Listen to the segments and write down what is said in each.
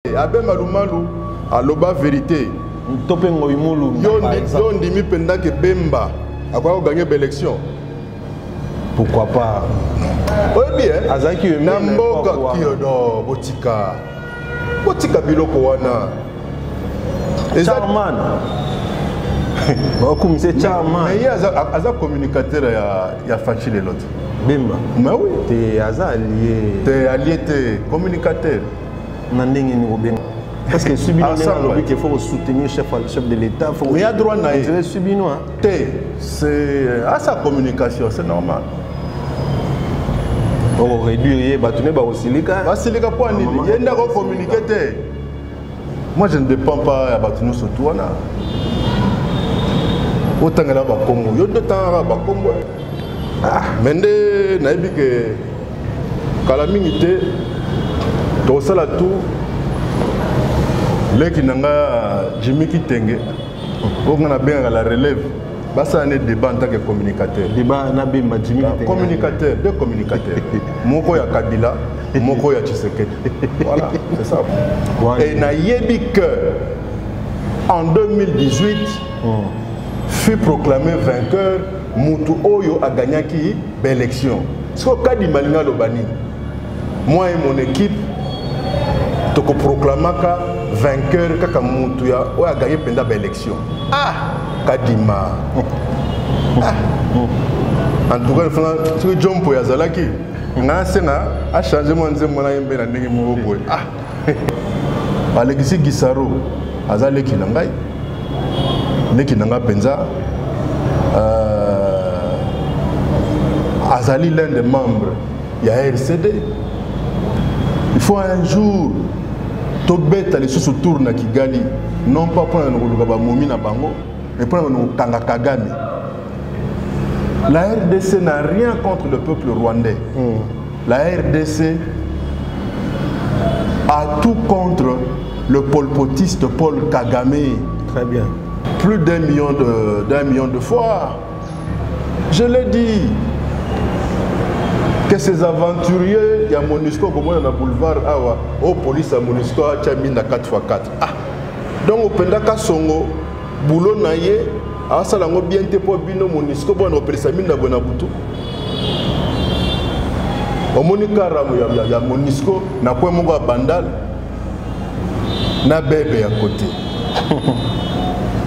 Abe Malumalu aloba vérité. Topengo imulu. Yo ndimi penda ke Bemba a gagné l'élection. Pourquoi pas? Oui bien. Azaki Namboka Kyodo Botika. Botika biloko wana. Charman. Comme c'est Charman. Mais il y a communicateur ya fachi les autres. Bemba. Mais oui. T'es allié. T'es allié, t'es communicateur. Nandenge ni Robin. Parce que Subino il faut soutenir le chef de l'État. Mais il y a droit à y Subino. C'est à sa communication, c'est normal. On réduire, bâtonner, Basilika. Basilika, point, il y a un communicateur. Moi, je ne dépends pas à bâtonner sur toi. Autant que là, Congo. Il y a deux temps à Congo. Mais il y a que calamité. Dans ça, tout. Les qui n'ont Jimmy Kitenge, on a bien la relève. Ça un débat en tant que communicateur. Débat Jimmy communicateur, deux communicateurs. Moko ya Kabila, Moko ya Tshisekedi. Voilà, c'est ça. Et Nayebi que en 2018 fut proclamé vainqueur. Moutou Oyo a gagné qui l'élection. Ce que dit Malinga Lobani. Moi et mon équipe, tu proclamaka vainqueur kaka Moutou a gagné pendant l'élection. Ah, Kadima. En tout cas, tu es John Poyazalaki. Nansena a changé mon zémona yembe na ndenge mo boy. Ah. Alexis Gisaro azale kinangai. Leki nanga penza. Azali l'un des membres. Il y a RCD. Il faut un jour Tobet aller sous tour na Kigali, non pas pour un momi na bango, mais pour un Tanga Kagame. La RDC n'a rien contre le peuple rwandais. La RDC a tout contre le polpotiste Paul Kagame. Très bien. Plus d'un million de fois. Je l'ai dit. Que ces aventuriers, il y a Monusco comme on a dans le boulevard, au police à Monusco, à Tchamina 4x4. Ah, donc au Pendaka Songo, boulot naïe, à Salango bien te pour bino Monusco, bon au Pesamine na Bonabutu. Au Monika Ramu, il y a Monusco, na quoi mon gars Bandal, na bébé à côté.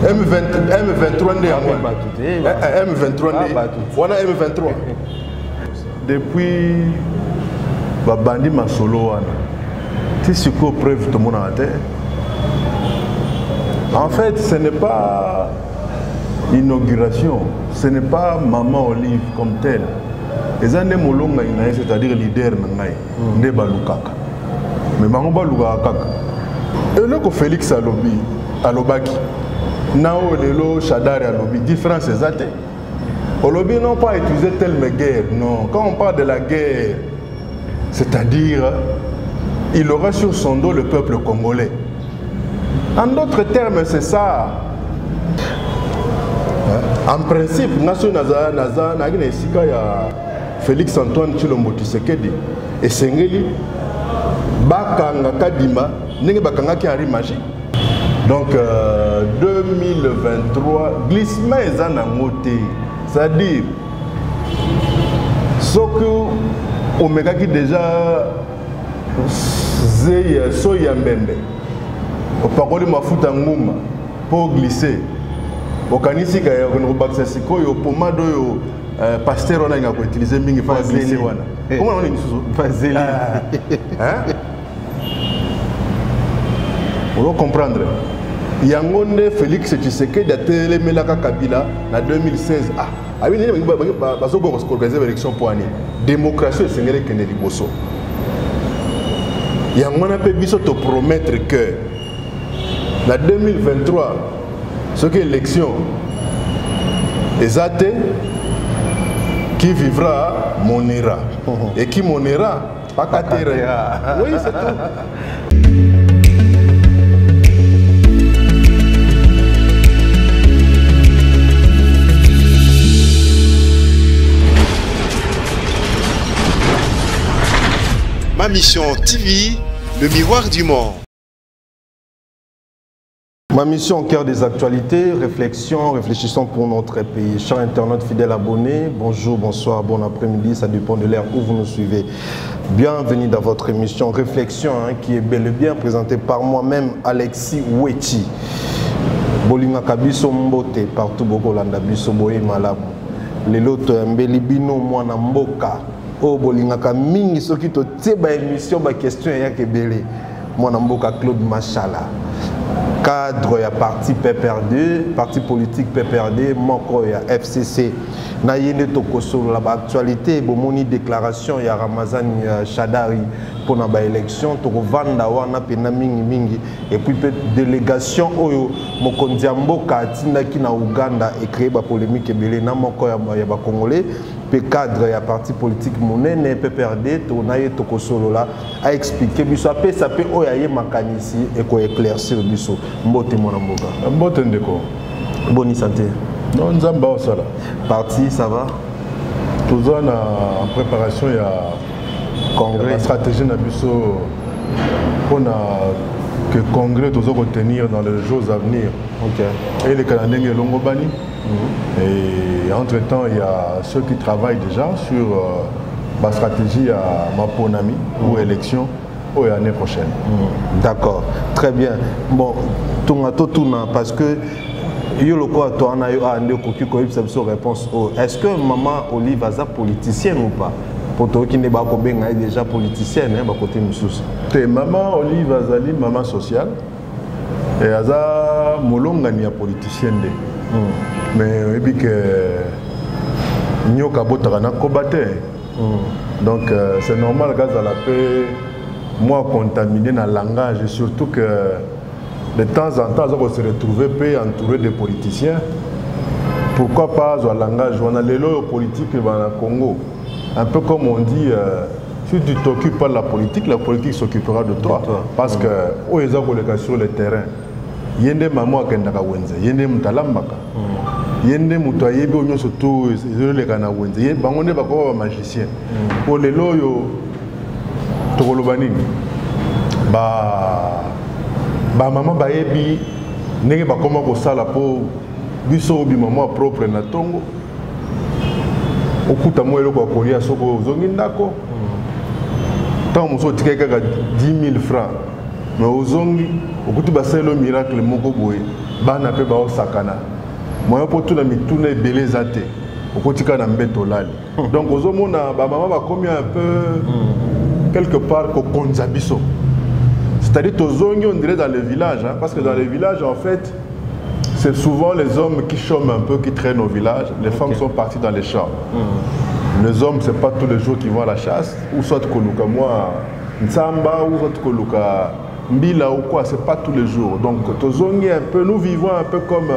M23 né à moi. M23 né. Voilà M23. Depuis Babandi Masolo, tu sais quoi preuve tout le monde a terre. En fait, ce n'est pas l'inauguration, ce n'est pas Maman Olive comme telle. Les années Molonga, c'est-à-dire leader Nangaï, ne balukaka. Mais Maman balukaka. Et là que Félix Alobi, Alobaki, Nao Lelo Chadari Alobi, différence c'est ça. Olobi n'ont pas utilisé telle guerre, non. Quand on parle de la guerre, c'est-à-dire, il aura sur son dos le peuple congolais. En d'autres termes, c'est ça. En principe, Nation Naza, il y a Félix Antoine Tshilombo Tshisekedi et Sengeli, Bakanga Kadima, Nenge Bakanga qui arrive magique. Donc, 2023, glissement est en moté. C'est-à-dire, ce que Omega qui déjà Soya Mbembe, au parole ma fout en mouma pour glisser. Au canisi qui a un baksasiko, au pomado, pasteur on a utilisé mingi pour glisser. Comment on dit ça? Vaseline. On doit comprendre. Yangonde Félix Tshisekedi a téléménaka Kabila en 2016. Ah, il y a une élection pour l'année. Démocratie, c'est ce que nous avons. Yangonde peut te promettre que en 2023, ce qui est l'élection, les athées qui vivra monera. Et qui monera, pas qu'à terre. Oui, c'est tout. Ma Mission TV, le miroir du monde. Ma mission au cœur des actualités, réfléchissons pour notre pays. Chers internautes fidèles abonnés, bonjour, bonsoir, bon après-midi, ça dépend de l'heure où vous nous suivez. Bienvenue dans votre émission Réflexion, qui est bel et bien présentée par moi-même, Alexis Wechi. Bolinga Kabiso Mbote, partout Bokolanda Biso Boye Malamu. Les loto Mbelibino Mwana Mboka. Oh Bolinga Kamingi, ceux qui te tirent émission, ma question est Kebele. Mwana Mboka Claude Machala. Cadre ya parti PPRD, parti politique PPRD, moko ya FCC. Na yende tokoso la actualité, bomoni déclaration ya Ramazani Shadari pour na ba élection, to vanda wana pena mingi et puis délégation oyo mokonzi ya mboka atindaki na Uganda et créé ba polémique ebele na moko ya ba congolais. Cadre ya parti politique monene PPRD to na ye tokosolo la a expliqué biso apé sapé oya ye makanisi et ko éclaircir biso mbote mona mboka mbote ndeko boni santé non nzamba osala parti ça va toujours en préparation ya congrès stratégie na biso pour que congrès toujours retenir dans les jours à venir. OK. Et les Canadiens Longobani. Et entre-temps, il y a ceux qui travaillent déjà sur ma stratégie à Maponami ou élection ou l'année prochaine. D'accord, très bien. Bon, parce que est-ce que maman Olive est politicienne ou pas? Pour toi qui n'est pas déjà politicienne, hein, côté Moussous. Maman Olive Azali, maman sociale, et Aza Molongani politicienne. Mais et puis que Nyoka Botarana combattait. Donc c'est normal gaz à la paix, moi contaminé dans le langage et surtout que de temps en temps on se retrouve entouré de politiciens. Pourquoi pas un langage? On a les lois politiques dans le Congo. Un peu comme on dit, si tu t'occupes pas de la politique s'occupera de toi. Parce que où ils ont sur le terrain. Yende maman kendaka wenze yende mutalambaka yende muto ayebi onyo surtout ezole kana wenze yende bangonde bako magicien pour les loyo tokoloba nini ba maman bayebi ndenge bakoma kosala po biso obi maman propre na tongo okuta mo eloko akolia soko ozongi ndako tant moso tikeka 10 000 francs. Mais aux ongles, au côté de le miracle, moko boy, bana pe bao sakana. Moi pour tout la mitune belé zate. Au côté de mbeto lali. Donc aux hommes on a maman va comme un peu quelque part au konzabiso. C'est-à-dire aux ongles on dirait dans les villages, hein, parce que dans les villages en fait, c'est souvent les hommes qui chôment un peu, qui traînent au village. Les femmes sont parties dans les champs. Les hommes c'est pas tous les jours qu'ils vont à la chasse, ou soit koluka moi Nsamba, ou soit koluka Mbila ou quoi, c'est pas tous les jours. Donc, un peu, nous vivons un peu comme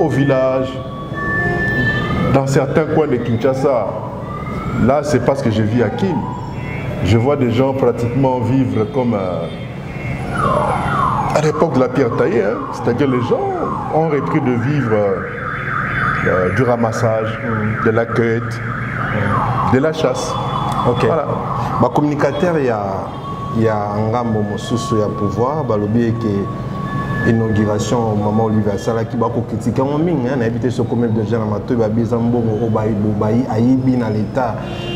au village, dans certains coins de Kinshasa. Là, c'est parce que je vis à Kim. Je vois des gens pratiquement vivre comme à l'époque de la pierre taillée. Hein. C'est-à-dire les gens ont repris de vivre du ramassage, de la cueillette, de la chasse. Ok. Voilà. Ma communicateur, il y a un gambo mosusu ya pouvoir balobi que inauguration maman Olivier Sala qui va critiquer en mingi na éviter ce combien de gens na mato ba bizambongo obayi ayibi na l'état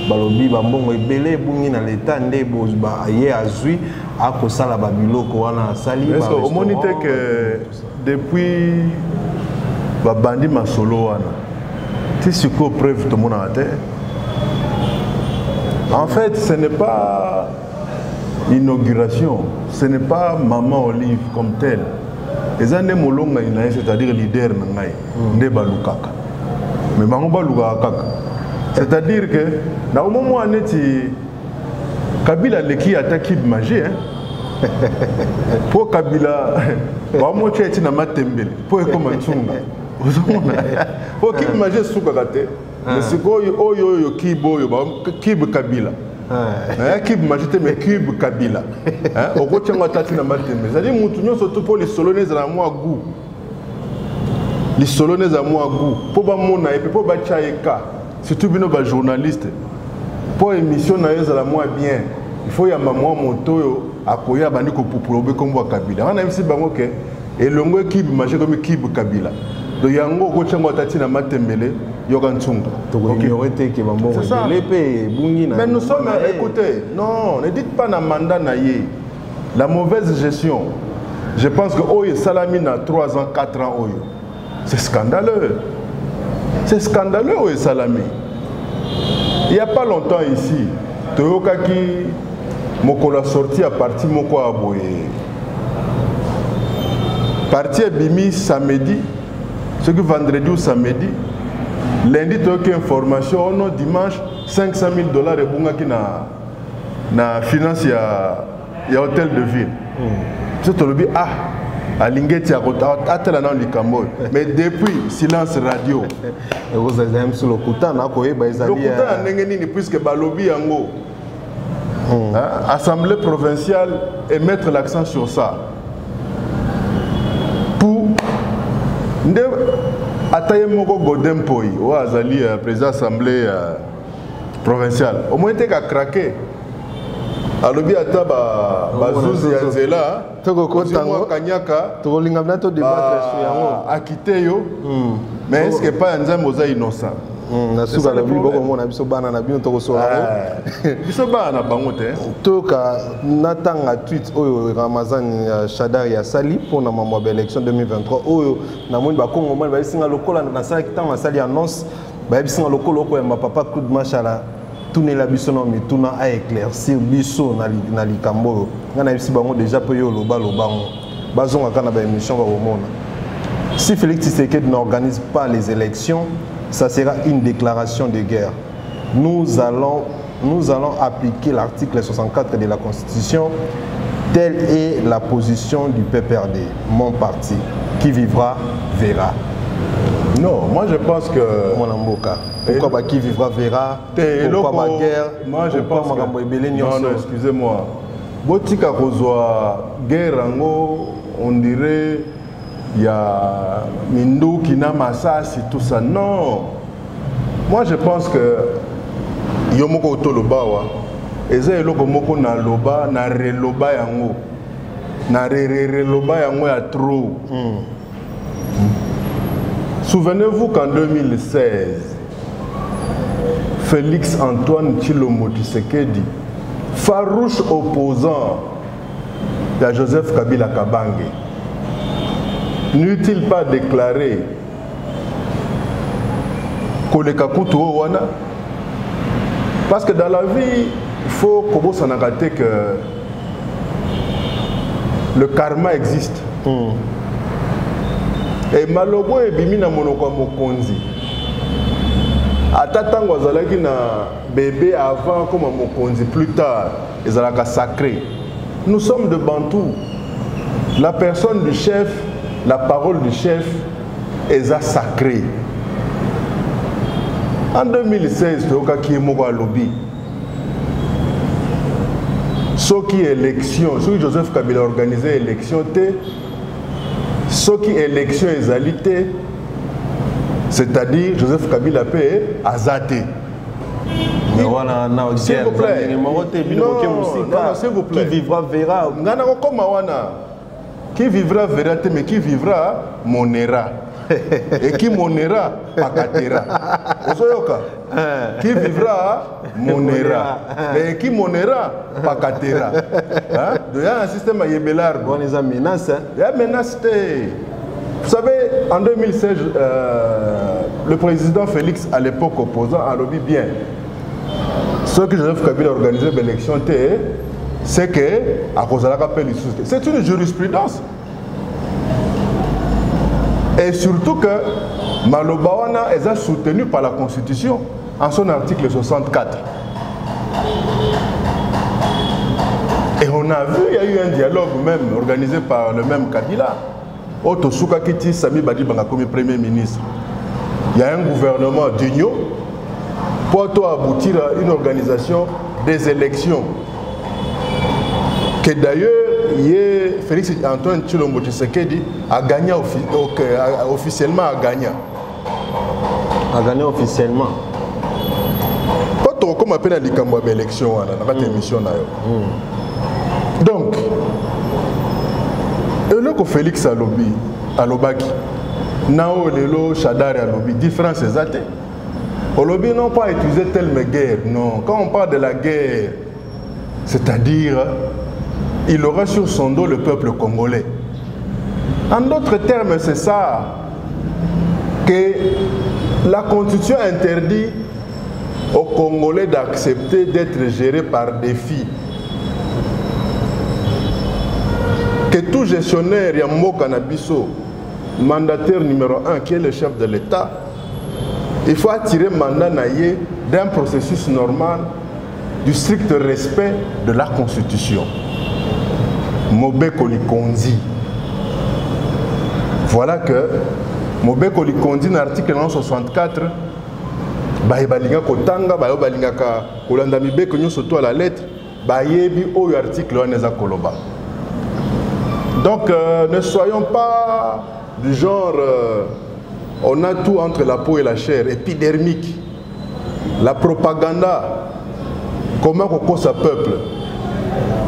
balobi bambongo ebele bungi na l'état ndebo ba aye azui akosala ba biloko wana sali ba. Est-ce que au monité que depuis ba bandi masolo wana ti siko preuve tout monde a terre. En fait, ce n'est pas inauguration, ce n'est pas maman Olive comme telle. Les années molonga inaye, c'est-à-dire leader nangai, nde balukaka. Mais bango balukaka. C'est-à-dire que dans le moment où neti Kabila leki attaque magie, hein. Pour Kabila, vraiment tu es na matembele, pour comme tsunga. Pour qui magie soukakate. Mais c'est quoi yo kibo yo kib Kabila. Kib majete mais kib Kabila. Hein au côté ngata tina matembe. C'est-à-dire mutu nyonso to pour les solonais à moi goût. Les solonais à moi goût. Pour ba mona et puis pour ba chaika. Surtout bino ba journaliste. Pour émission na yo à moi bien. il faut y a maman moto à koya bandi ko pour comme Kabila. On a aussi bango que et longo kib marché comme kib Kabila. Donc yango ko tchango tati na matembele yoga ntsunga. Mais nous sommes écoutez, non, ne dites pas na mandat na yé. La mauvaise gestion. Je pense que Oye Salamine a 3 ans, 4 ans Oye. C'est scandaleux. C'est scandaleux Oye Salamine. Il n'y a pas longtemps ici, Toyoka qui m'a sorti à partir Moko Aboye. Parti Bimi samedi, ce que vendredi ou samedi, lundi Toyoka information, non dimanche $500 000 et bunga qui na finance ya hôtel de ville. C'est tout le bien à Lingeti à Atela dans le Cambodge. Mais depuis silence radio. Et vous avez sur le Koutan, le Koutan puisque Balobi Yango. Assemblée provinciale et mettre l'accent sur ça. Pour Ataye Moko Godempoi, ou Azali, président assemblée provinciale. Au moins, il a craqué. Alobi ata bazuzi ya nzela kanyaka akite yo mais est-ce que pas nzambe oza innocent nasuka la bible boko mona biso bana na bino toko sola biso bana bango te toka natanga tweet oyo Ramazan Shadari ya sali pona mamwa ba élection 2023 oyo na moni ba Kongo mona ba singa lokola na sala kitanga na sali annonce ba bisinga lokolo ko ya papa Claude Machala tourner la biso mais tourner à éclaircir biso na likambo ngana bisi bango déjà pe yo loba lobango bazonga kana ba émission ba omona. Si Félix Tshisekedi n'organise pas les élections, ça sera une déclaration de guerre. Nous allons appliquer l'article 64 de la Constitution. Telle est la position du PPRD, mon parti. Qui vivra, verra. Non, moi je pense que... Pourquoi qui vivra, verra. Pourquoi ma guerre. Moi je pense que... Non, excusez-moi. Botika Kozwa, guerre, on dirait... Il y a Mindou qui n'a massas et tout ça. Non. Moi je pense que Yomoko Otolobawa. Eza eloko moko na loba na reloba yango. Na reloba yango ya trop. Souvenez-vous qu'en 2016, Félix Antoine Tshilombo Tshisekedi, farouche opposant à Joseph Kabila Kabange, n'eût-il pas déclaré Kolekakutu Wana? Parce que dans la vie, il faut s'en arrêter que le karma existe. Et Malobo et Bimina Monoko Mokonzi. Atatango Azalaki na bébé avant comme Mokonzi, plus tard, ils allaient sacré. Nous sommes de Bantou. La personne du chef, la parole du chef est sacrée. En 2016, qui est Moko Alobi. Ce qui est élection, ce que Joseph Kabila a organisé élection, ce qui est élection égalité, c'est-à-dire Joseph Kabila peut azaté. S'il vous plaît, s'il vous plaît, qui vivra verra. Qui vivra verra, mais qui vivra monera. Et qui monera pakatera. Qui vivra monera. Et qui monera pakatera. Il y a un système à Yébelar. On les a menacés. Il y a menace. Vous savez, en 2016, le président Félix, à l'époque opposant, a lobby bien. Ce que Joseph Kabila a organisé l'élection, c'est que c'est une jurisprudence. Et surtout que Malobawana est soutenu par la Constitution en son article 64. Et on a vu, il y a eu un dialogue même organisé par le même Kabila. Otosuka Kiti Sami Badi Banga comme Premier ministre. Il y a un gouvernement d'union pour aboutir à une organisation des élections. Que d'ailleurs, Félix Antoine Tshilombo Tshisekedi a gagné officiellement. A gagné officiellement. comme appelle à l'élection, dans la émission. Donc, et là que Félix Alobaki, Nao Lelo Chadar Alobi, différence exacte. Olobi n'ont pas utilisé telle guerre, non. Quand on parle de la guerre, c'est-à-dire, il aura sur son dos le peuple congolais. En d'autres termes, c'est ça que la Constitution interdit aux Congolais d'accepter d'être gérés par des filles. Que tout gestionnaire Yambo Kanabiso, mandataire numéro 1, qui est le chef de l'État, il faut attirer mandat naïe d'un processus normal du strict respect de la Constitution. Mobeko Likondi. Voilà que Mobeko Likondi, dans l'article 164, balinga kotanga, balinga ka kolanda mibeko nyo surtout à la lettre, bayebi au article oneza koloba. Donc ne soyons pas du genre on a tout entre la peau et la chair, épidermique. La propaganda, comment on cause un peuple.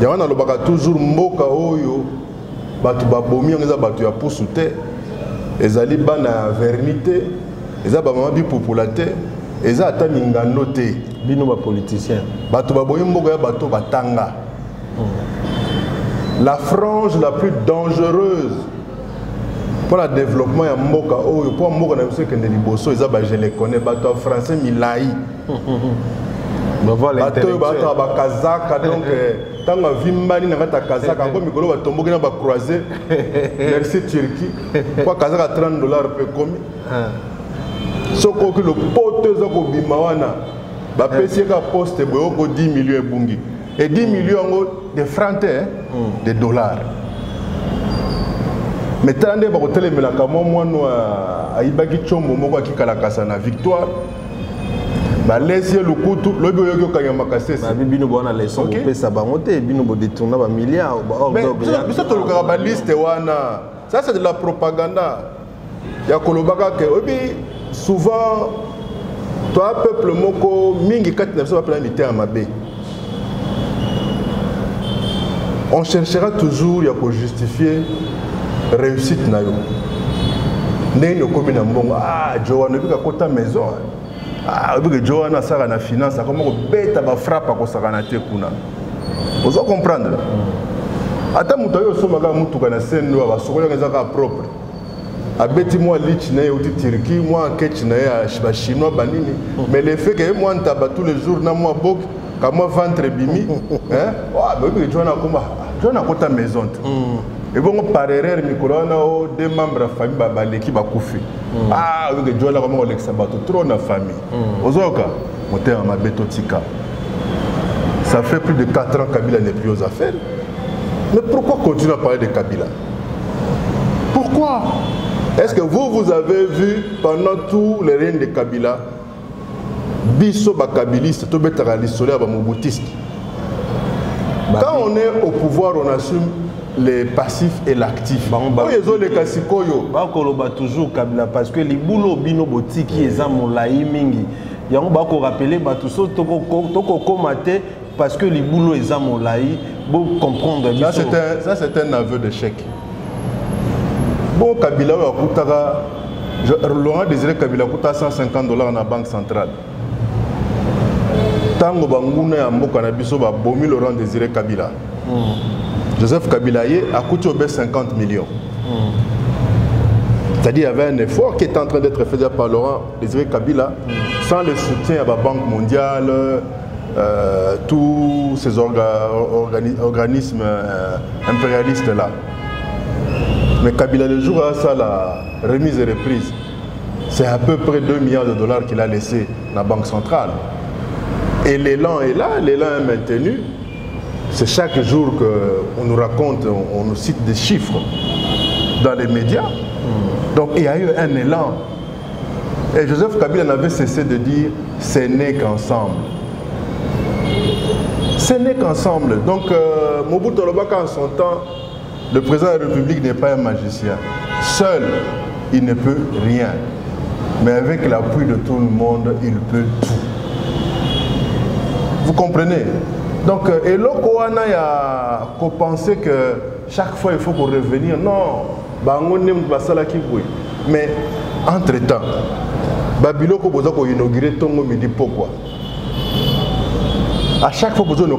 Il y a toujours mboka oyo, batu babomi on batu ya poussute, ezali bana vernité, ezali ba mama bi populaté, ezali ata mingano te. Bino ba politicien. Batu babomi mboka ya batu batanga. La frange la plus dangereuse pour le développement ya mboka oyo, pour mboka na biso kende liboso ezali ba je les connais, batu français milai. Bato ba kazaka donc tanga vimbani na kata kazaka ngo mikolo ba tomboki na ba croiser merci Turquie kwa kazaka $30 pe komi soko ki le pote za ko bima wana ba pesi ka poste boyo ko 10 millions ebungi et 10 millions de francs de dollars mais tande ba ko telemela ka mwana ayibaki chombo moko akikala kasa na victoire. Laissez le couteau, le bureau qui a macassé. Bino bona leçon, ça va monter, bino bo détourner ba milliards. Mais ça te le liste wana. Ça c'est de la propagande. Il y a kolobaka que souvent toi peuple moko mingi 4900 va planiter à Mabé. On cherchera toujours ya ko justifier réussite na yo. Né no komi na mbongo Joana bika kota maison. Que Joana Sara na finance, comment on bête à frappe à Kosakana Tekuna. Vous allez comprendre. Attends, Moutayo Somaga Moutoukana Sen, nous avons souvent les affaires propres. Abeti moi Lichne ou Turquie, moi Ketchne à Chinois Banini. Mais le fait que moi Ntaba tous les jours, na moi Bok, comme moi ventre bimi, hein? Mais Joana Koma, Joana Kota maison. Et bon, par erreur, Nicolas, deux membres de la famille, l'équipe a couffé. Oui, que Dieu a vraiment trop de famille. Ozoka, monter en Mabetotika. Ça fait plus de 4 ans que Kabila n'est plus aux affaires. Mais pourquoi continuer à parler de Kabila? Pourquoi? Est-ce que vous avez vu pendant tout le règne de Kabila, Bisso Bakabiliste, tout bête à l'histoire de Moboutiste. Quand on est au pouvoir, on assume les passifs et l'actif. Les kasikoyo. Bakoloba toujours Kabila parce que les boulots bino botiki ezamo laï mingi. Yango bako rappeler batuso toko komate parce que les boulots ezamo laï pour comprendre. Ça c'est un aveu d'échec. Bon Kabila wakutaka Laurent Désiré Kabila kuta $150 dans la banque centrale. Tango banguna ya mboka na biso ba bomi Laurent Désiré Kabila. Joseph Kabila a coûté 50 millions. C'est-à-dire qu'il y avait un effort qui était en train d'être fait par Laurent Désiré Kabila sans le soutien à la Banque mondiale, tous ces organismes impérialistes là. Mais Kabila, le jour à ça, la remise et reprise, c'est à peu près $2 milliards qu'il a laissé dans la Banque centrale. Et l'élan est là, l'élan est maintenu. C'est chaque jour qu'on nous raconte, on nous cite des chiffres dans les médias. Donc il y a eu un élan. Et Joseph Kabila n'avait cessé de dire « ce n'est qu'ensemble ». Ce n'est qu'ensemble. Donc Mobutu Lobaka en son temps, le président de la République n'est pas un magicien. Seul, il ne peut rien. Mais avec l'appui de tout le monde, il peut tout. Vous comprenez? Donc, et l'Okoana a pensé que chaque fois il faut qu'on revenir. Non, mais entre-temps, Babiloko boza ko inaugurer Tongo Midi pourquoi? À chaque fois que nous avons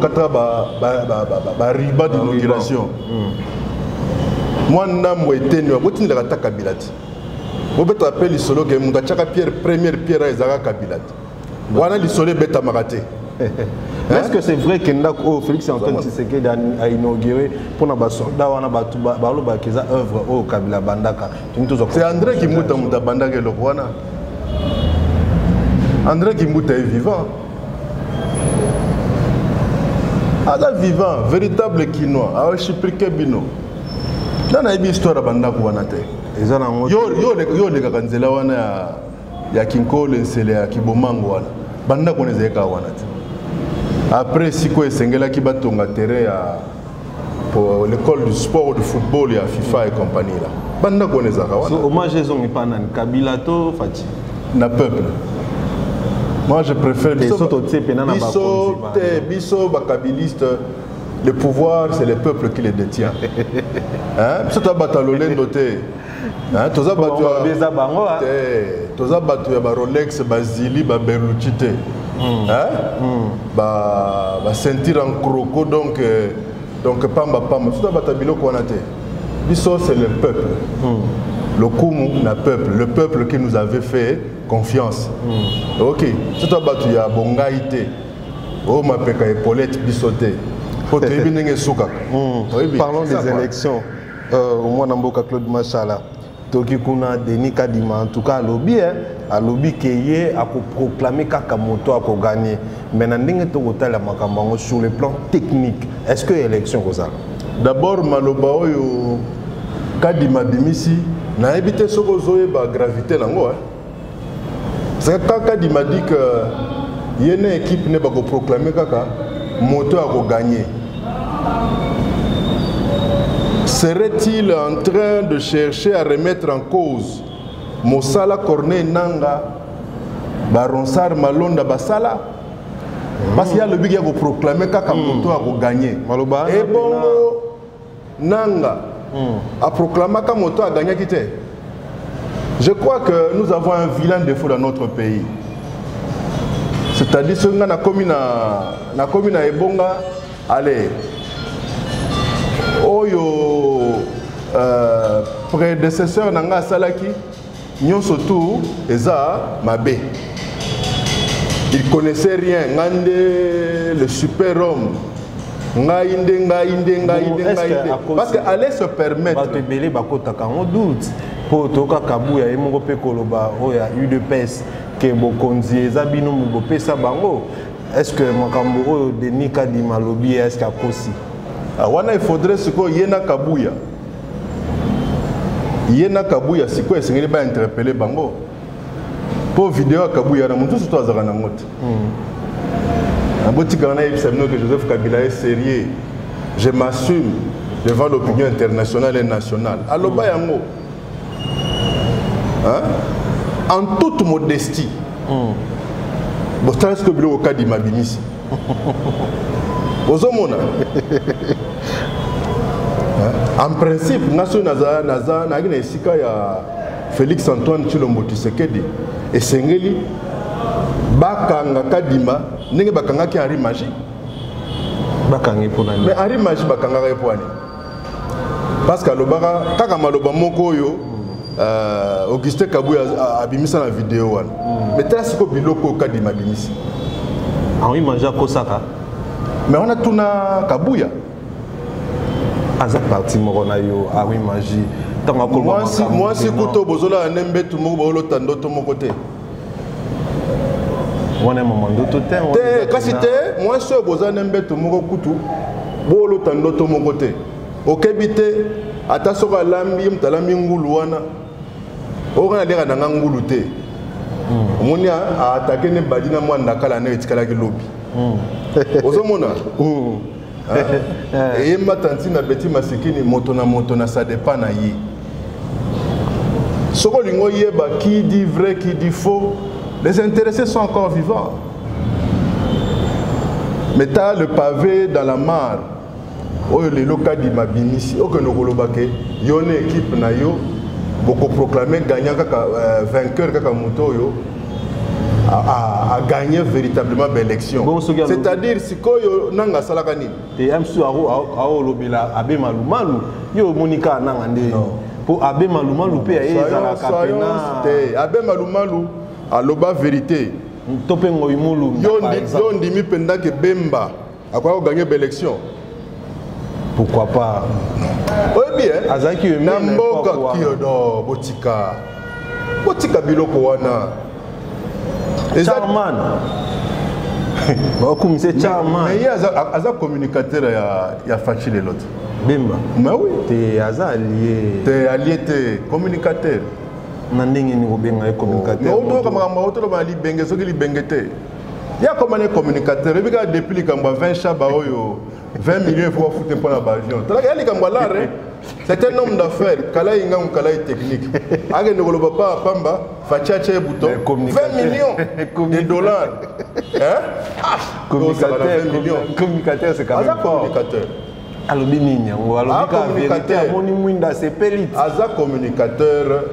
riba d'inauguration, moi je suis venu à Kabila. Je vais appeler le solo que je première pierre à Kabila. Je vais isoler Beta Maraté. Est-ce que c'est vrai que Félix Antoine Tshisekedi a inauguré pour les soldats qui ont œuvre au Kabila Bandaka? C'est André qui m'a dit Bandaka et le Rwanda. André Kimbuta est vivant. Ada vivant, véritable Kinois, a Chiprike Bino. Dans la histoire de Bandaka Wanate. Yo les Kanzela wana ya Kinko Lensele ya Kibomango wana. Bandaka Wanezeka Wanate. Après Siko Esengela qui batonga terrain pour l'école du sport de football et à FIFA et compagnie là. Bandaka Wanezeka Wanate. Hommage aux Mipanan Kabila to Fati. Na peuple. Moi je préfère Bisso, bakabiliste, le pouvoir c'est le peuple qui le détient. Hein? Bisso ta batalolé noté. Hein? Toza batu ya ba Rolex, ba Zili, ba Berlucci. Hein? Ba sentir en croco donc pamba. Toza batabilo konate. Bisso c'est le peuple. Le Koumou na peuple, le peuple qui nous avait fait confiance. Ok, si tu as battu à Bongaïté, oh ma péka épaulette bisoté. Parlons des élections. Au moins Namboka Claude Machala, Toki Kuna, Denis Kadima, en tout cas, à lobby qui a proclamé Kakamoto a gagné. Mais sur le plan technique, est-ce que l'élection est ça? D'abord, Maloba Kadima Bimisi n'a évité ce que la gravité. C'est quand Kadima dit que y a une équipe qui n'a pas proclamé Kaka, Moto a gagné. Serait-il en train de chercher à remettre en cause Mosala Corneille Nanga, Baronsar Malonda Basala? Parce qu'il y a le but qui a proclamé Kaka Moto a gagné. Et Bongo Nanga a proclamé Kaka Moto a gagné. Je crois que nous avons un vilain défaut dans notre pays. C'est-à-dire que nous avons commis à Ebonga, allez, Oyo prédécesseur Nanga Salaki, nous surtout, Eza Mabé. Il ne connaissait rien. Le super-homme. Parce qu'elle allait se permettre. Pour toka kabuya emongo pe koloba oya UDPS ke bokonzi ezabino mubopesa bango. Est-ce que makambo Denis Kadima lobby est-ce qu'il kosi? Wana il faudrait siko yena kabuya. Yena kabuya siko esengeli ba interpeller bango. Pour vidéo kabuya na muntu surtout azaka na moto. Aboti kana ibsemno que Joseph Kabila est sérieux. Je m'assume devant l'opinion internationale et nationale. Aloba yango. Hein? En toute modestie, bon, est-ce que au cas d'Imabimisi en principe, Félix Antoine Tshilombo Tshisekedi et Sengeli Bakanga Kadima, n'est pas Bakanga qui a magie. Mais Henri Magie Bakanga Repoani. Parce que l'Obara, Kakamaloba Mokoyo. Augustin Kabouya a bimisa la vidéo. Mais tu as ce que Biloko Kadima bimisi. Henri Manja Kosaka. Mais on a tout na Kabouya. Azak parti Moronayo, Henri Maji. Moi, si Kouto Bozola a nembe tout le monde tando tout mon côté. On est moment d'auto temps. Moi, je suis Bozola nembe tout mon côté. Bolo tando tout mon côté. Au Kébite, Atasoka Lambi, Mtalami Nguluana. On a dit que Ngulu te. On a attaqué les badina moi Nakala ne etikala ki lobby. Ozomona. Et ma tante na beti masikini motona ça dépend na yi. Soko lingo yeba qui dit vrai qui dit faux. Les intéressés sont encore vivants. Mais tu as le pavé dans la mare. Oh, les locaux di Mabinisi. Oh, que nous kolobake. Yone équipe na yo. Beaucoup proclamé gagnant vainqueur kaka muto a gagné véritablement l'élection. Bon, c'est-à-dire si koyo nanga salakani. Et amsu ao lobela abe malumalu. Yo Monica nanga nde. Pour abe malumalu pe ezala kapena. Abe malumalu aloba vérité. Topengo imulu. Yo ndimi penda ke Bemba a quoi gagner l'élection. Pourquoi pas? Oui bien. Azaki Namboka Kyodo Botika. Botika biloko wana. Charman. Comme c'est Charman. Mais il y a un communicateur il y a fâché les autres. Bemba. Mais oui. T'es allié. T'es allié, t'es communicateur. Nandenge ni obenga communicateur. Non, non, comme on autre va li bengue, ce qui li bengete. Il y a comme un communicateur. Et puis depuis quand 20 chaba oyo 20 millions il faut foutre pour la basion. C'est un homme d'affaires. Kala inga ou kala technique. Age ne goloba pas pamba, fachacha et bouton. 20 millions de dollars. Hein? Communicateur c'est quand même communicateur. Alors bininya, ou alors communicateur. Moni mwinda c'est pelite. Aza communicateur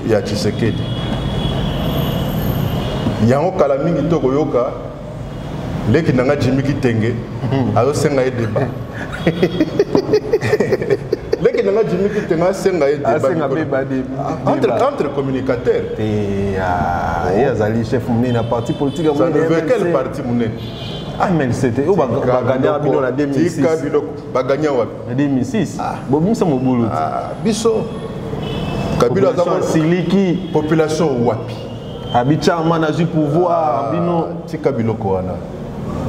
ya Tshisekedi. Yango kala mingi to koyoka. Leki nanga Jimmy Kitenge, azo senga e débat. Leki nanga Jimmy Kitenge senga e débat. Entre communicateurs. Et Azali chef mouné na parti politique. Ça ne veut quel parti mouné? Ah mais c'était où baganya bino na 2006. Tika bino baganya wapi? En 2006. Bon bimsa mobulu. Biso. Kabila za siliki population wapi? Abichama na ju pouvoir bino tika biloko wana.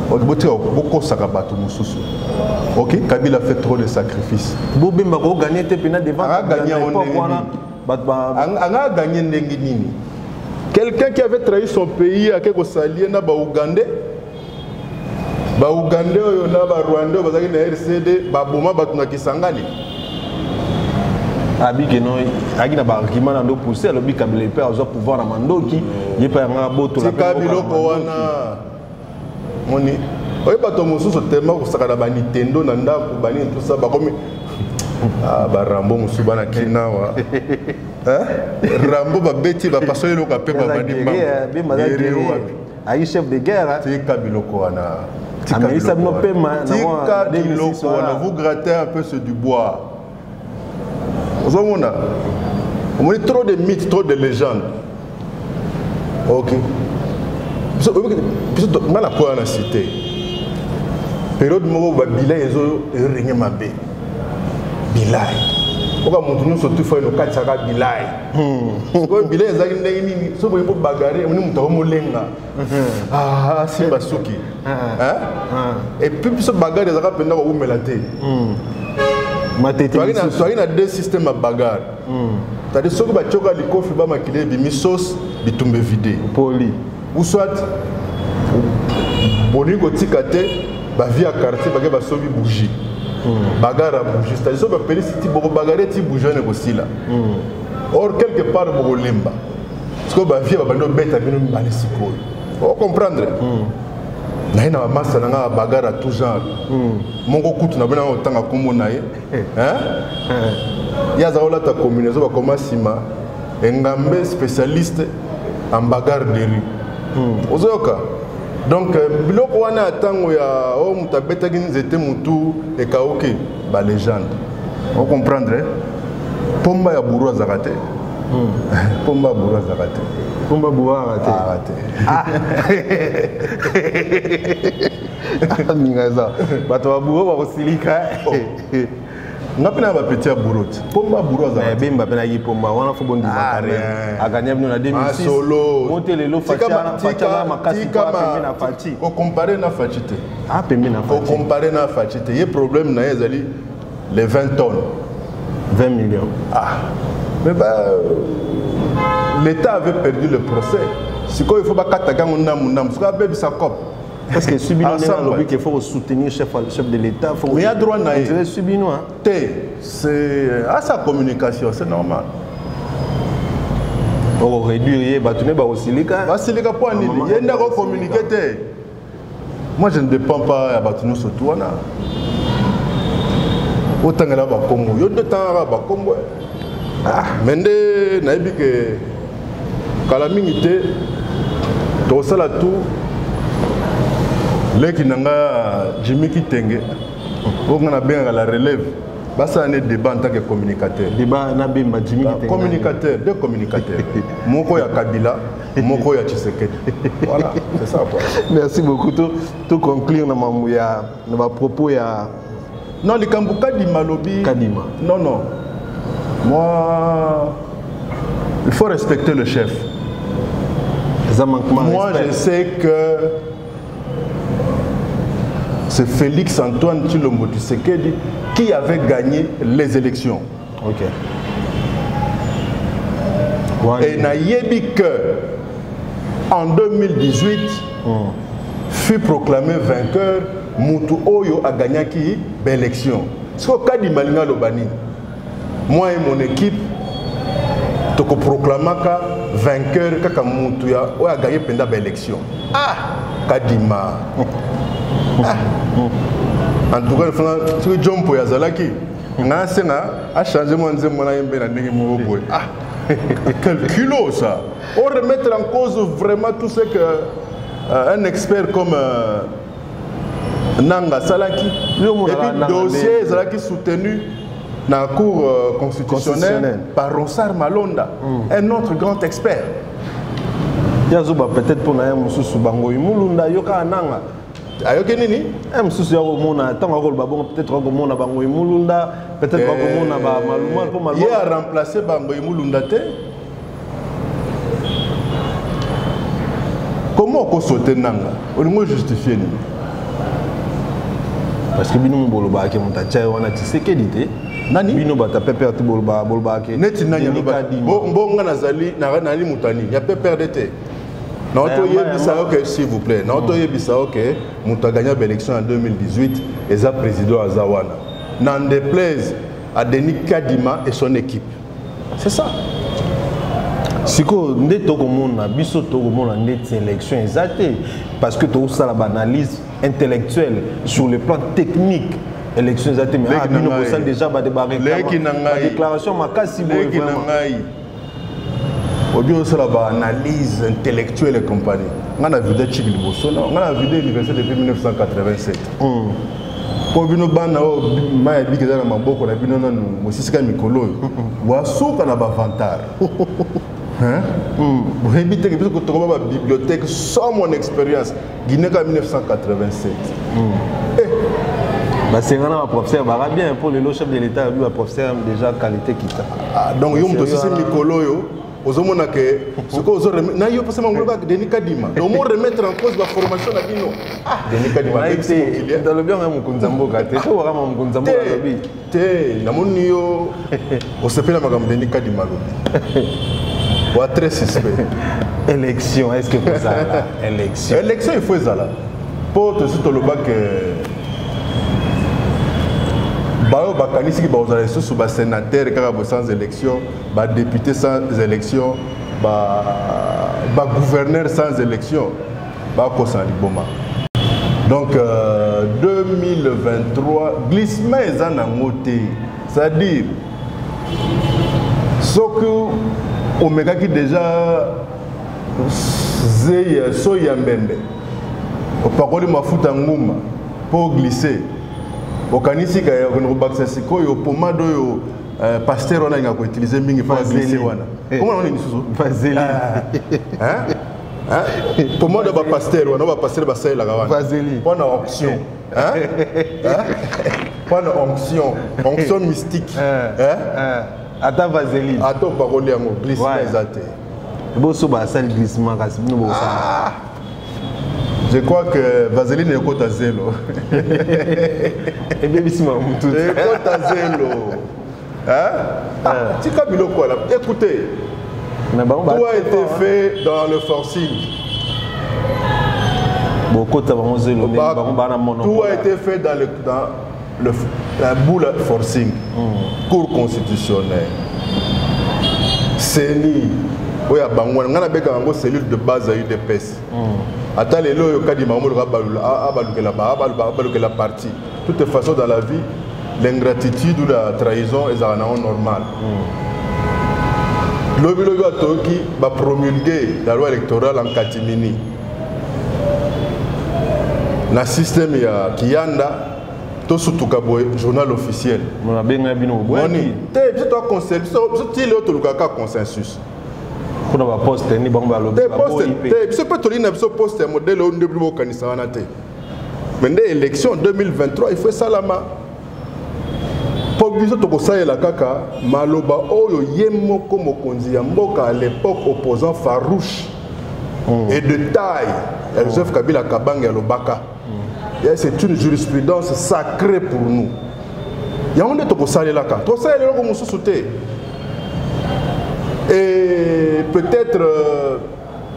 Beaucoup sakabato mususu. Ok, Kabila fait trop de sacrifices. Bobemba ko gagner te pena devant. A gagné ndengi. Quelqu'un qui avait trahi son pays a quelque salier na ba Ougandais. Ba Ougandais oyo na ba Rwandais bazaki na RCD ba boma batuna Kisangani. Abi no agina ba argument na ndo pousser le Kabila peut avoir pouvoir na mandoki, yepa nga boto la. Kabila ko wana Moni, oui, bato mususu tellement kusaka ba Nintendo na ndako bani tout ça ba comme ba Rambo musu bana kinawa. Rambo ba beti ba passer le ka pe ba bani ba. Aïe chef de guerre. C'est Kabila ko wana. Mais ça no pe ma na wana vous grattez un peu ce du bois. Vous avez on a trop de mythes, trop de légendes. OK. Mal à quoi on a cité. Période où Bilay est régné ma bé. Bilay. Pourquoi mon surtout fait le cas de Bilay. Bilay est allé nini. So pour bagarrer, on nous t'avons molenga. Ah, c'est basuki. Et puis ce bagarre des arabes pendant où melaté. Soyez na deux systèmes à bagarre. C'est-à-dire ceux qui va choquer les coffres ba makile bimi sauce bitumbe vidé. Poli. Ou soit Bonigo Tikate, ba via quartier, ba sobi bougie. Bagarre à bougie. C'est-à-dire que ba si tu bagarre ti bougie ne aussi là. Or quelque part bo lemba. Parce que ba via ba no beta bino mbali sikoyo. Vous comprendre? Na massa na bagarre à tout genre. Mongo kutu na bana otanga kombo na ye. Ya za ola ta combinaison ba komasima engambe spécialiste en bagarre de rue. Ozoka. Donc biloko wana tango ya o mutabeta kini zete mutu e kaoke ba légende. Vous comprendre? Pomba ya buru azakate. Pomba buru azakate. Pomba buru azakate. Ah. Mingaza. Bato ba buru ba kosilika. Napena ba petit buroti. Pomba buru azakate. Bemba pena yi pomba wana fo bondi zakare. Aganya bino na 2006. Solo. Monte lelo facha makasi kwa pembe na fachi. Ko comparer na fachi te. Ah pembe na fachi. Ko comparer na fachi te. Ye problème na ezali les 20 tonnes. 20 millions. Ah. Mais l'État avait perdu le procès. Si il faut pas qu'attaquer mon âme, c'est pas ça cop. Parce que Subino lobby qu'il faut soutenir le chef de l'État. Mais il y a droit à y Subino. C'est à sa communication, c'est normal. On réduire, bâtonner, aussi les gars. Bah c'est les gars pour il y a une communiquer. Moi, je ne dépends pas à Batounou Sotouana. Autant que là, Bakongo. Il y a deux temps à Bakongo. Mais je n'ai que calamité, tout ça là tout. Les qui n'ont pas Jimmy Kitenge, on a bien la relève. Ça c'est un débat en tant que communicateur. Débat na bimba Jimmy Kitenge. Communicateur, deux communicateurs. Moko ya Kabila, Moko ya Tshisekedi. Voilà, c'est ça quoi. Merci beaucoup. Tout conclure na mamouya, na propos ya. Non, les Kambuka di Malobi. Kadima. Non, non. Moi, il faut respecter le chef. Moi, je sais que c'est Félix Antoine Tshilombo Tshisekedi qui avait gagné les élections. Ok. Et Nayebi que en 2018 fut proclamé vainqueur. Moutou Oyo a gagné qui l'élection. Ce que dit Malinga Lobani. Moi et mon équipe, tu proclamé vainqueur quand Moutou a gagné pendant l'élection. Ah, Kadima. En tout cas, ce que John Poyazalaki, a changé mon Ah, quel culot ça. On remettre en cause vraiment tout ce que un expert comme Nanga Salaki, et puis dossier Salaki soutenu dans la cour constitutionnelle par Ronsard Malonda, un autre grand expert. Peut-être pour nous Bango Mulunda Yoka Nanga. Ayoke nini? Msusu ya komona tant rôle babon peut-être komona Bango Mulunda, peut-être komona ba Maluma pour Maluma. Il a remplacé Bango Mulunda te. Comment on sauter Nanga? On peut justifier ni. Parce que bino boloba ke montacha wana Tshisekedi te nani bino bata pepper te boloba ke neti nanya bonga nazali nali mutani ya pepper de te na auto yebisa que s'il vous plaît na auto yebisa que muta gagné l'élection en 2018 et za président Azawana n'en déplaise à Denis Kadima et son équipe. C'est ça. Siko nde to komona biso to komona net élection exacte parce que to ça la analyse intellectuelle sur le plan technique élection exacte mais bino ça déjà ba débarquer la déclaration makasi bo vraiment au bien ça la analyse intellectuelle et compagnie on a vu des chics liboso on a vu des universités depuis 1987 pour bino bana o maya bikeza na maboko na bino nanu mosisika mikolo wa soka na ba vantar. Vous évitez que je trouve ma bibliothèque sans mon expérience. Guinée en 1987. C'est un professeur bien pour le chef de l'État, lui un professeur déjà qualité qui t'a. Donc il y a aussi Nicolo. Aux hommes que ce que vous aurez, n'a eu pas seulement Denis Kadima. Donc on remettre en cause la formation à Bino. Denis Kadima. Dans le bien mon Kunzambo gâté. Tu vois mon Kunzambo lobby. Té, na mon nio. On s'appelle la madame Denis Kadima lobby. Très suspect. Élection, est-ce que vous avez élection? Élection, il faut ça là. Pour te dire le bac, Bao Bakanisi qui va aller sous bas sénateur sans élection, bas député sans élection, bas gouverneur sans élection, bas Kosan Liboma. Donc 2023, glissement est en moté, c'est-à-dire ce que Omega qui déjà Zey Soya Mbembe au parole mafuta nguma pour glisser au kanisi ka ya baksa siko yo pomado yo pasteur on a utilisé mingi pour glisser wana comment on est sous vaseline pomado ba pasteur wana ba pasteur ba sala wana vaseline pour onction pour onction mystique Attends vaseline. Attends parole yango glissement exacté. Boso ba sal glissement kasi bino bosa. Je crois que vaseline est côté zélo. Et bien ici ma mutu. Et côté zélo. Hein? Tika biloko là. Écoutez. Tout a été fait dans le forcing. Tout a été fait dans la boule forcing. Cour constitutionnelle. CENI. Oui, on a une cellule de base à UDPS. Attends les lois, quand il m'a dit la partie. De toute façon, dans la vie, l'ingratitude ou la trahison est normal. Lobi Atoki va promulguer la loi électorale en catimini. Dans le système qui yanda, tout surtout le journal officiel. On a bien consensus. Pour avoir posté ni bomba le c'est pas tout le poste modèle on devrait au canisa anate mais les élections 2023 il faut ça la ma pour biso to ko la kaka maloba oyo yemo comme konzi ya mboka à l'époque opposant farouche et de taille Joseph Kabila Kabanga ya Lobaka c'est une jurisprudence sacrée pour nous ya on to ko la kaka to ça le ko mususuté. Et peut-être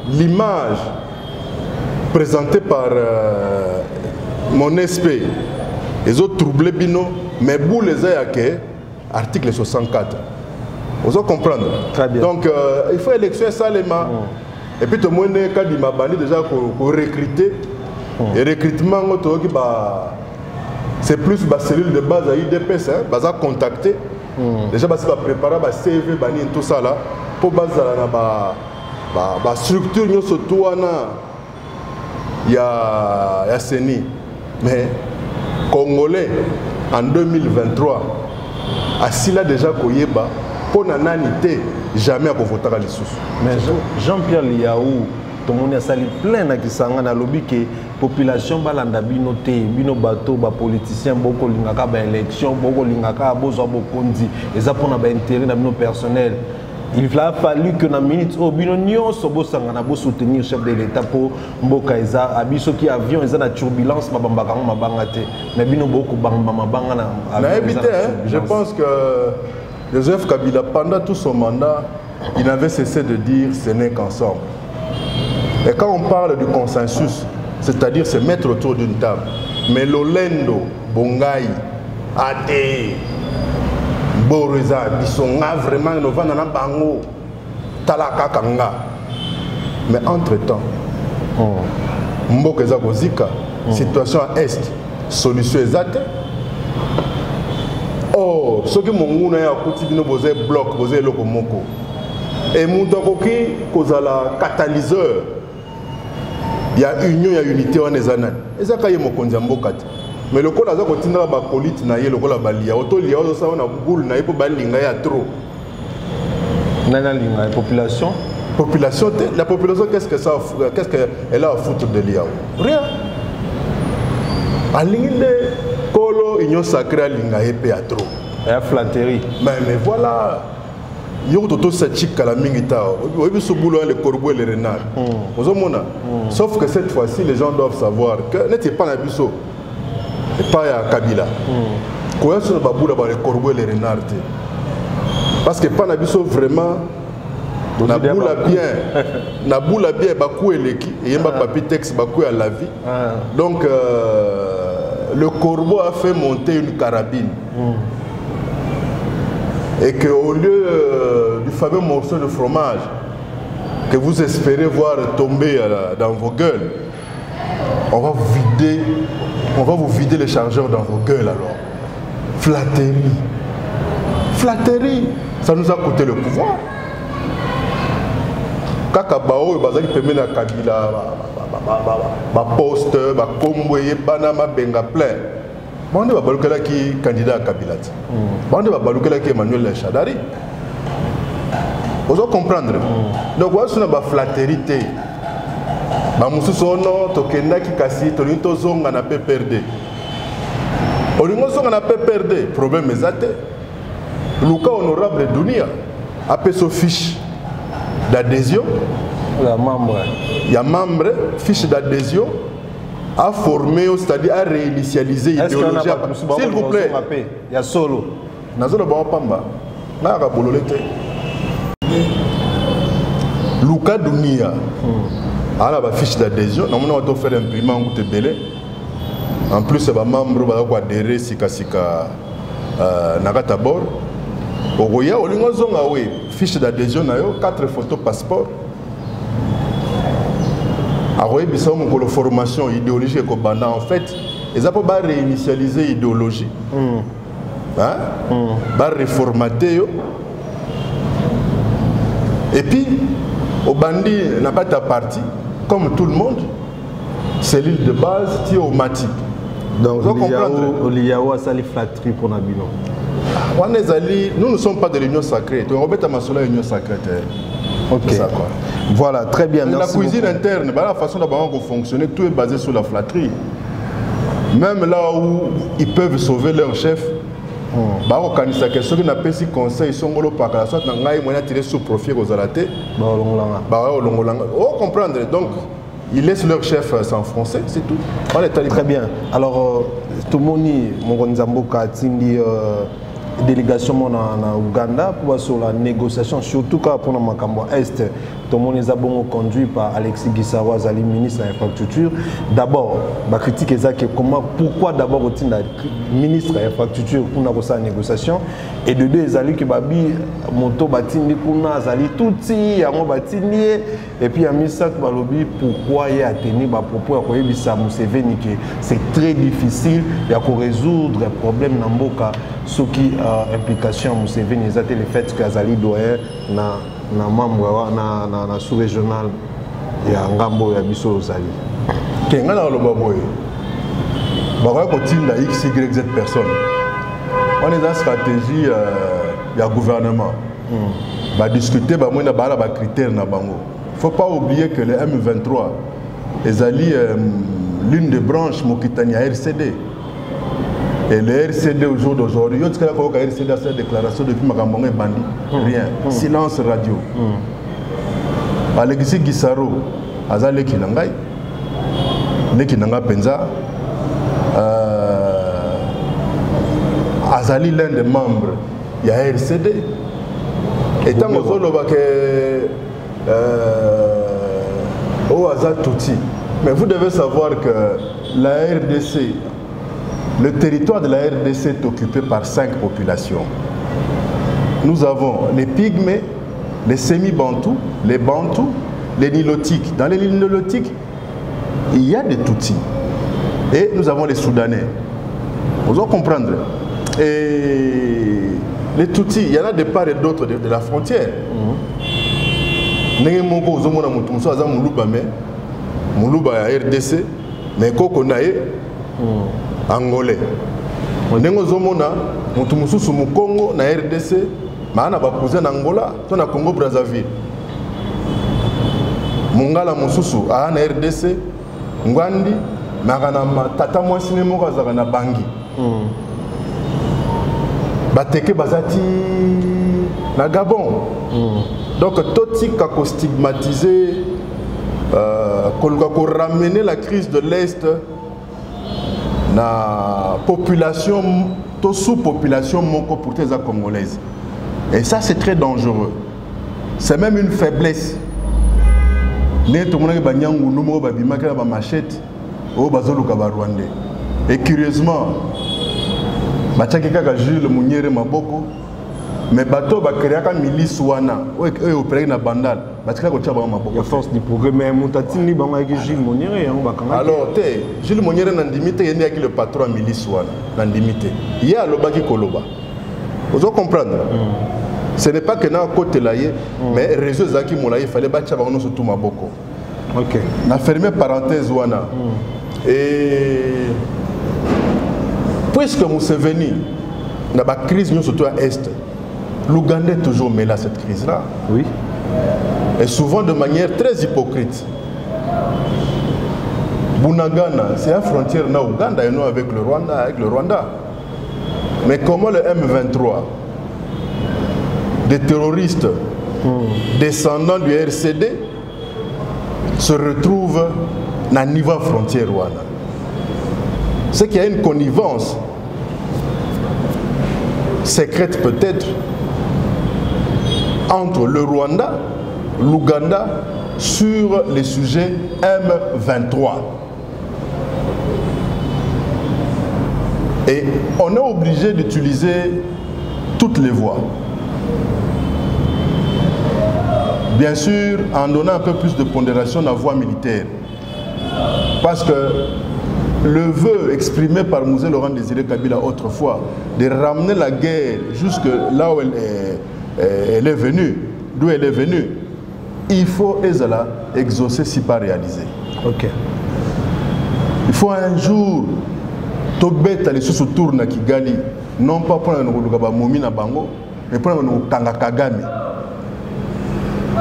l'image présentée par mon SP, les autres troublés bino, mais vous les avez article 64. Vous allez comprendre. Très bien. Donc il faut élection salement. Et puis tout le monde quand il m'a banni déjà pour recruter. Et recrutement c'est plus la cellule de base à IDPS, à contacter. Déjà bah, préparer bah, CV bah, tout ça là pour baser la structure nous surtout il y a CENI mais Congolais en 2023 assis là déjà koyeba pour nananité jamais à voter à l'issue. Mais Jean-Pierre Liaou tout le monde a sali plein de kisanga na lobby que population balanda bino te bino bateau ba politicien boko lingaka ba élection boko lingaka bozo bokondi eza pona ba intérêt na bino personnel. Il a fallu que na minute au bino nyonso bosanga na bo soutenir chef de l'état pour mboka eza abiso ki avion eza na turbulence mabambaka mabanga te mais bino boko bamba mabanga na évité je pense que Joseph Kabila pendant tout son mandat il n'avait cessé de dire ce n'est qu'ensemble. Et quand on parle du consensus, c'est-à-dire se mettre autour d'une table, mais Lolendo, Bongai, Ade, Boreza, Bisonga, vraiment, Novana Bango, Talaka Kanga. Mais entre-temps, Mbokeza Gozika, situation à Est, solution exacte. Oh, ce qui m'a dit, c'est que vous avez bloc, vous avez le Komoko. Et Moudakoki, vous avez le catalyseur. Il y a union, il y a unité en Ezanan. Et ça, c'est ce mais le col a continué à politique, le col a balia. Auto lié au sein de boule, n'a pas balinga ya trop. La population. La population, qu'est-ce qu'elle a à foutre de l'IA? Rien. À l'île Kolo, union sacrée à l'Inga épée à trop. Et à flatterie. Mais voilà. Il y a tout ça chic à la mingita. Il y a ce boulot les corbeaux et les renards. Sauf que cette fois-ci, les gens doivent savoir que n'était pas un biseau. Et pas à Kabila. Quand est-ce que les corbeaux et les renards? Parce que pas un biseau vraiment. Naboula bien, Bakou et l'équipe, et Yemba Papi texte Bakou à la vie. Donc, le corbeau a fait monter une carabine. Et qu'au lieu du fameux morceau de fromage que vous espérez voir tomber dans vos gueules, on va vous vider les chargeurs dans vos gueules alors. Flatterie. Flatterie, ça nous a coûté le pouvoir. Kaka bao bazali pembe na Kabila ba poste ba komboye banama benga plein. Bande ba balukela ki candidat à Kabila. Bande ba balukela ki Emmanuel Chadari. Vous allez comprendre. Donc voilà une ba flatterie te. Ba mususono tokenda ki kasi tolinto zonga na PPRD. Olingo zonga na PPRD, problème ezate. Luka honorable dunia a fait son fiche d'adhésion. Il y a membre, fiche d'adhésion, à former, c'est-à-dire à réinitialiser l'idéologie. S'il vous plaît. Il y a solo. Luka Dunia a la fiche d'adhésion. Nous avons fait imprimant en plus, c'est un membre qui a adhéré à Nagatabor. Ogoya, fiche d'adhésion, 4 photos passeport. la formation idéologique en fait, ils ont pas réinitialiser l'idéologie. Ba réformater. Et puis, au bandit n'a pas ta partie, comme tout le monde, c'est l'île de base qui est au Mati. Donc, il y a une flatterie pour Nabino. Nous ne sommes pas de l'union sacrée. Tu Robert Amasola l'union sacrée. Ok. Ça, quoi. Voilà, très bien. La cuisine interne, la façon dont fonctionner, tout est basé sur la flatterie. Même là où ils peuvent sauver leur chef, quand il y a des conseils, ils sont tirés sur profit aux alatés. On comprendre. Donc, ils laissent leur chef s'enfoncer, c'est tout. Très bien. Alors, tout le monde, délégation en Ouganda pour sur la négociation, surtout pour le Est. Tout le monde est conduit par Alexis Gisaro Azali, ministre de l'Infrastructure. D'abord, la critique est pourquoi d'abord le ministre de l'Infrastructure pour la négociation et de deux, Azali que Babi Moto Batini pour Azali tout y a mon Batini et puis a mis ça pourquoi il a tenu propos à Museveni que c'est très difficile de résoudre les problèmes dans Mboka. Ce qui implication Museveni c'est le fait que Azali doit na membre na sous-régional ya ngambo ya biso Azali. Kenga na loba boy. Ba ko tinda XYZ personne. On est dans stratégie ya gouvernement. Ba discuter ba moi na ba critères na bango. Faut pas oublier que le M23 Azali l'une des branches Mokitani à RCD. Et le RCD au jour d'aujourd'hui, il y a un RCD à cette déclaration depuis Magambo et Bandi. Rien. Silence radio. Alexis Gisaro, Azale Kilangai, Nekinanga Penza, Azali l'un des membres, il y a RCD. Et tant que Touti. Mais vous devez savoir que la RDC, le territoire de la RDC est occupé par 5 populations. Nous avons les Pygmées, les Semi-Bantous, les Bantous, les Nilotiques. Dans les Nilotiques, il y a des Tutsis. Et nous avons les Soudanais. Vous allez comprendre. Et les Tutsis, il y en a de part et d'autre de la frontière. RDC, mais Kokonae, Angolais. Nengo zomona mutu mususu mu Congo na RDC maana bakuza na Angola to na Congo Brazzaville. Mungala mususu a na RDC ngwandi magana tata mwasi ne moko azaka na Bangi. Bateke bazati na Gabon. Donc toti kako stigmatiser ko ramener la crise de l'Est la population, sous-population moko pour les Congolaises. Et ça, c'est très dangereux. C'est même une faiblesse. Et curieusement, Jules Mouniere Maboko, mais bateau va créer une milice wana eux opérer na bandal batika ko tshaba maboko force du progrès mais mutatini bango avec Jules Mouniere yango bakanga alors Jules Mouniere na ndimité yeni avec le patron milice wana na ndimité il y a lobaki koloba vous devez comprendre ce n'est pas que na côté là mais réseau zaki molaye fallait ba tshaba no surtout maboko OK na fermer parenthèse wana et puisque Museveni na ba crise nous surtout à est l'Ouganda est toujours mêlé à cette crise-là. Oui. Et souvent de manière très hypocrite. Bunagana, c'est une frontière na Ouganda et non avec le Rwanda. Mais comment le M23, des terroristes descendants du RCD, se retrouvent dans la niveau frontière Rwanda? C'est qu'il y a une connivence secrète peut-être entre le Rwanda, l'Ouganda sur les sujets M23. Et on est obligé d'utiliser toutes les voies. Bien sûr, en donnant un peu plus de pondération à la voie militaire. Parce que le vœu exprimé par Mzee Laurent Désiré Kabila autrefois, de ramener la guerre jusque là où elle est venue, d'où elle est venue, il faut exaucer si pas réaliser. Ok. Il faut un jour, Tobet aller sous tour na Kigali, non pas pour un momi na bango, mais pour un Tanga Kagame.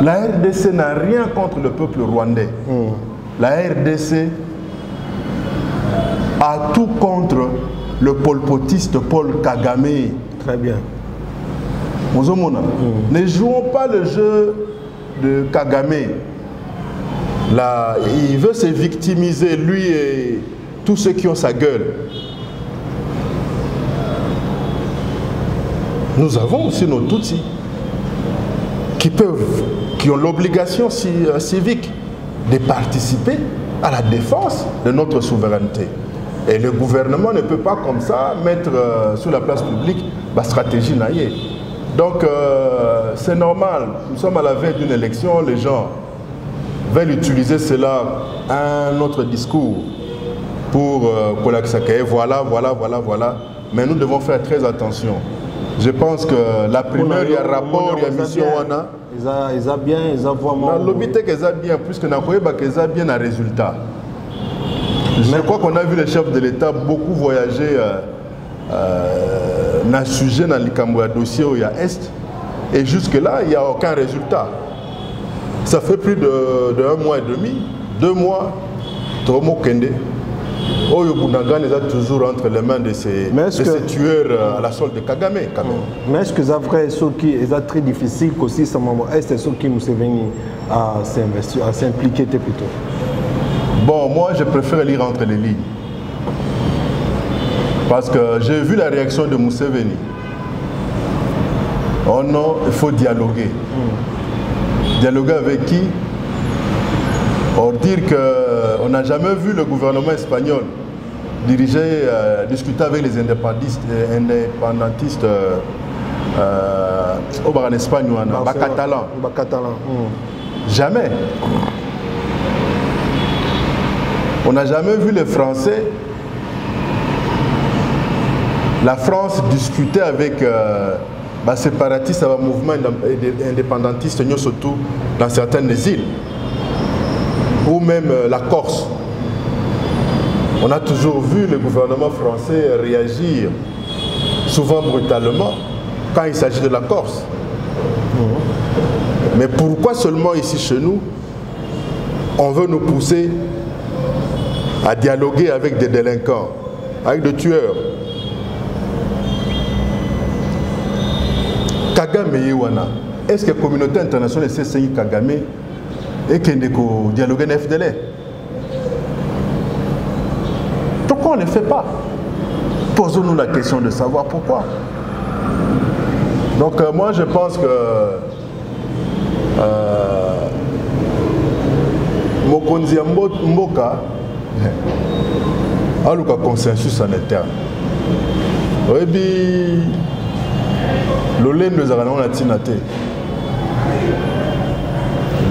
La RDC n'a rien contre le peuple rwandais. La RDC a tout contre le polpotiste Paul Kagame. Très bien. Ne jouons pas le jeu de Kagame. Là, il veut se victimiser, lui et tous ceux qui ont sa gueule. Nous avons aussi nos Tutsis qui ont l'obligation civique de participer à la défense de notre souveraineté. Et le gouvernement ne peut pas comme ça mettre sur la place publique la stratégie naïe. Donc c'est normal, nous sommes à la veille d'une élection, les gens veulent utiliser cela, un autre discours pour Kolak-Sakaye, voilà. Mais nous devons faire très attention. Je pense que la première, il y a rapport, il y a mission. Ils ont bien, ils ont vraiment. L'obité qu'ils ont bien, puisque nous avons bien un résultat. Je crois qu'on a vu le chef de l'État beaucoup voyager dans le sujet, dans le dossier où il y a Est. Et jusque-là, il n'y a aucun résultat. Ça fait plus de 1 mois et demi, 2 mois, Tomo Kende. Oyo Bundagan est toujours entre les mains de ces tueurs à la solde de Kagame. Mais est-ce que c'est vrai, ce qui est très difficile aussi, est-ce ce qui nous est venu à s'impliquer plutôt? Bon, moi je préfère lire entre les lignes. Parce que j'ai vu la réaction de Museveni. Oh non, il faut dialoguer. Dialoguer avec qui? Pour dire qu'on n'a jamais vu le gouvernement espagnol discuter avec les indépendantistes en Espagne ou en catalan. Jamais. On n'a jamais vu les Français, la France discuter avec les séparatistes, un mouvement indépendantiste, surtout dans certaines îles. Ou même la Corse. On a toujours vu le gouvernement français réagir, souvent brutalement, quand il s'agit de la Corse. Mais pourquoi seulement ici chez nous, on veut nous pousser à dialoguer avec des délinquants, avec des tueurs? Kagame Yewana, est-ce que la communauté internationale sait ce Kagame et qu'il y a un dialogue en FDL? Pourquoi on ne le fait pas? Posons-nous la question de savoir pourquoi. Donc moi je pense que Mokonzi Mboka a un consensus en interne. Et puis l'olé nous a tinaté.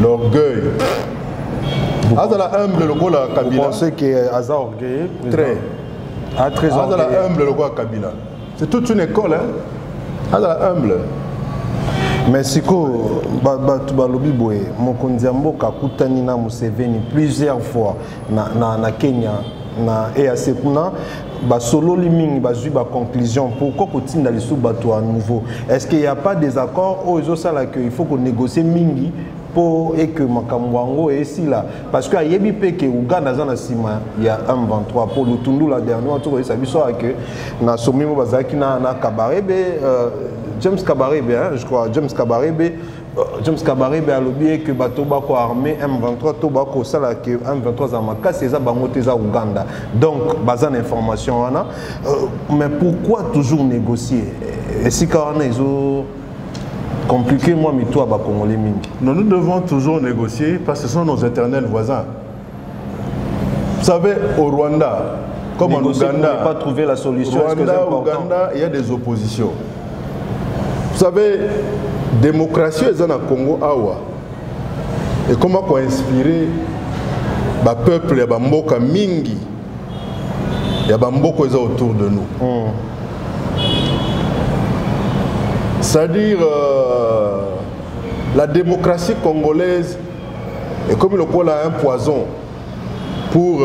L'orgueil. Vous pensez qu'il est orgueilleux? Très. Très orgueilleux. Humble le roi Kabila. C'est toute une école, hein? Humble. Mais si tu balobi boye Mokonzi Mboka kutani na Museveni plusieurs fois na Kenya na EAC kuna solo liming bazui ba conclusion pourquoi kotinda lisu bato à nouveau. Est-ce qu'il n'y a pas des accords où il faut qu'on négocie mingi pour et que Makamwango est ici là parce que yebi pe que Uganda zana sima il y a M23 pour le tundu la dernière tour ça biso que na somimo bazaki na Kabarebe James Kabarebe hein, je crois James Kabarebe a lobby que Batobako armé M23 Tobako ça là que M23 Zamaka c'est ça bango teza Uganda donc bazan information wana mais pourquoi toujours négocier et si quand on est compliqué, moi, mais toi, Congolais. Nous devons toujours négocier parce que ce sont nos éternels voisins. Vous savez, au Rwanda, comme en Ouganda, pas trouver la solution. Rwanda, Ouganda, il y a des oppositions. Vous savez, démocratie est dans le Congo, Awa. Et comment qu'on a inspiré ba peuple ya ba mboka mingi ya ba mboko eza autour de nous. C'est-à-dire la démocratie congolaise est comme le col a un poison pour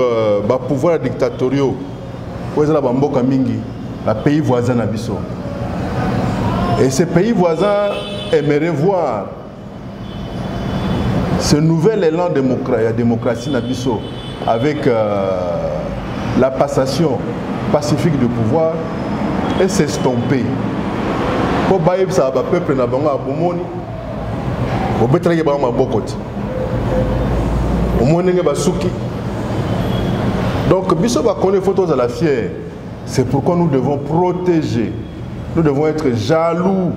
ba pouvoir dictatoriaux pour la ba mboka mingi la pays voisin na biso. Et ces pays voisins aimeraient voir ce nouvel élan de démocratie Nabiso avec la passation pacifique du pouvoir et s'estomper. Pour que ça va peuple na bango abomoni, au betrayé bango mabokoti, au monenge basuki. Donc biso ba connaît photos à la fière. C'est pourquoi nous devons protéger, nous devons être jaloux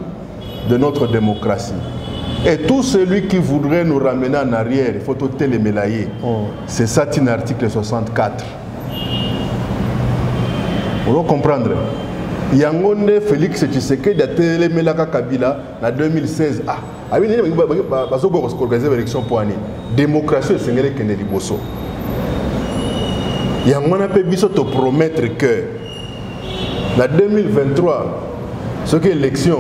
de notre démocratie. Et tout celui qui voudrait nous ramener en arrière, il faut tout télémélayer. C'est ça, l'article 64. Vous devez comprendre. Yangone Félix Tshisekedi a télémélaka Kabila en 2016. Ah, il y a organisé l'élection pour l'année. Démocratie, c'est ce que nous avons. Yangone a pu te promettre que en 2023, ce qui est l'élection,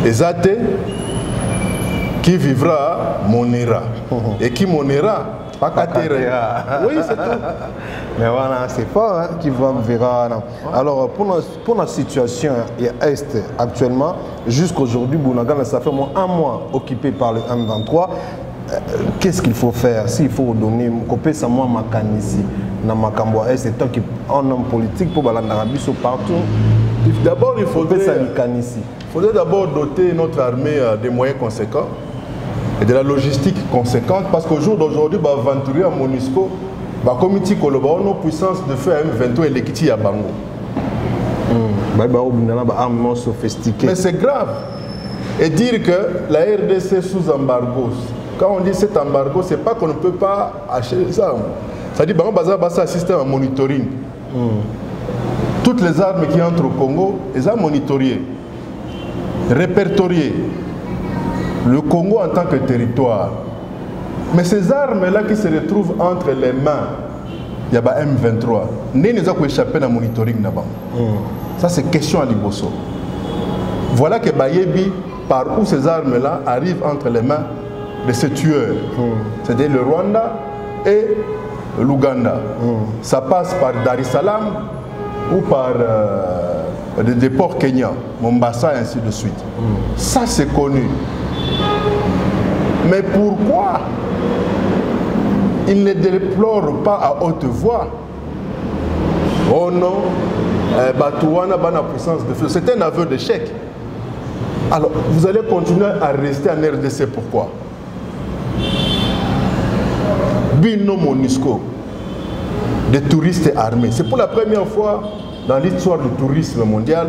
Ezate qui vivra monera et qui monera pas Katera. Oui, c'est tout. Mais voilà, c'est fort, hein, qui verra. Alors, pour la situation Est actuellement, jusqu'aujourd'hui, Bounagana, ça fait au moins un mois occupé par le M23. Qu'est-ce qu'il faut faire? S'il faut donner, couper ça, moi, Makanisi, dans Makambo Est, c'est toi qui es un homme politique pour l'Arabie partout. D'abord, il faudrait d'abord doter notre armée des moyens conséquents et de la logistique conséquente parce qu'au jour d'aujourd'hui, aventurier à MONUSCO, comité collaborateur, puissance de feu M23 et l'équité à Bango. Mais c'est grave. Et dire que la RDC est sous embargo, quand on dit cet embargo, c'est pas qu'on ne peut pas acheter ça. Ça dit que c'est un système de monitoring. Toutes les armes qui entrent au Congo, elles sont monitorées, répertoriées. Le Congo en tant que territoire. Mais ces armes-là qui se retrouvent entre les mains, il y a M23. Nous avons échappé dans le monitoring. Ça, c'est question à Liboso. Voilà que Bayebi, par où ces armes-là arrivent entre les mains de ces tueurs. C'est-à-dire le Rwanda et l'Ouganda. Ça passe par Dar es Salaam ou par des ports kenyans, Mombasa et ainsi de suite. Ça, c'est connu. Mais pourquoi ils ne déplorent pas à haute voix? Oh non, Batouana a la puissance de feu. C'est un aveu d'échec. Alors, vous allez continuer à rester en RDC. Pourquoi? Bino MONUSCO, des touristes armés. C'est pour la première fois dans l'histoire du tourisme mondial,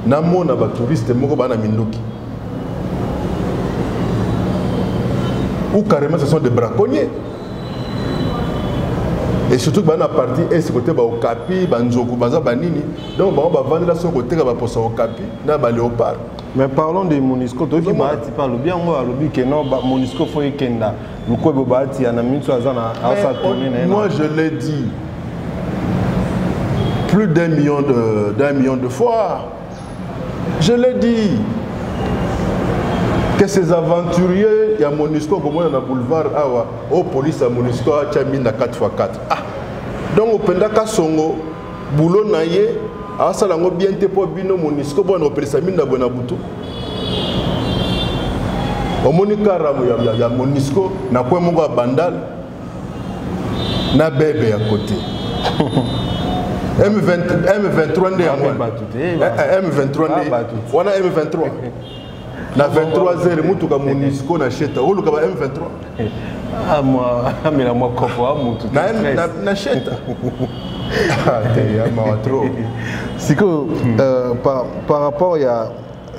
Namo na ba touristes moko bana mindoki. Ou carrément ce sont des braconniers. Et surtout que la partie est ce côté au Okapi, Banzoku, Baza Banini. Donc on va vendre là sur le côté au Okapi, dans le léopard. Mais parlons de MONUSCO. Tu parles bien que non, MONUSCO faut y kenda. Moi je l'ai dit plus d'un million de fois. Je l'ai dit que ces aventuriers, il y a MONUSCO comme on a boulevard Awa, au police à MONUSCO à Tchamina 4x4. Ah, donc au Pendaka Songo, boulot naïe, à Salango bien te pour bino MONUSCO, bon au Pélissamine Bonabutu. Au Monika il y a MONUSCO, na quoi mon gars Bandal, na bébé à côté. M23 né à moi. M23 né. On a M23. Na 23h mutuka MONUSCO na cheta o luka ba M23 moi mais la moi kofa mutu na cheta trop. C'est que par rapport il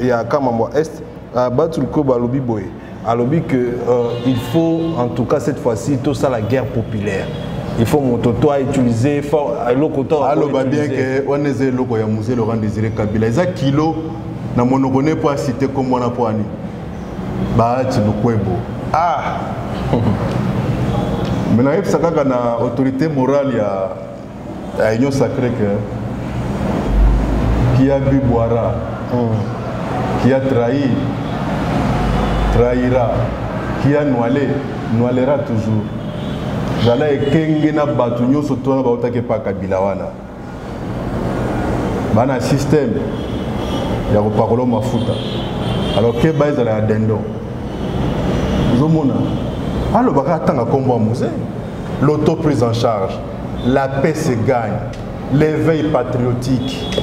y a Kamambo Est battu le Koba lobby boy à lobby que il faut en tout cas cette fois-ci tout ça la guerre populaire. Il faut mon toto à utiliser fort à l'okoto. Alors bien que on est loko ya musée Laurent Désiré Kabila za kilo na monogone pour citer comme on a poani bah tu le kwebo Maintenant, il y a une autorité morale, il y a Union Sacrée qui a bu boira, qui a trahi, trahira, qui a noilera toujours. Zala ekengena batu nyoso tona bautake pa Kabila wana. Bana système ya kopakolo mafuta. Alors que base la dendo. Zomona. Alors baka tanga kombo musée. L'auto prise en charge, la paix se gagne, l'éveil patriotique.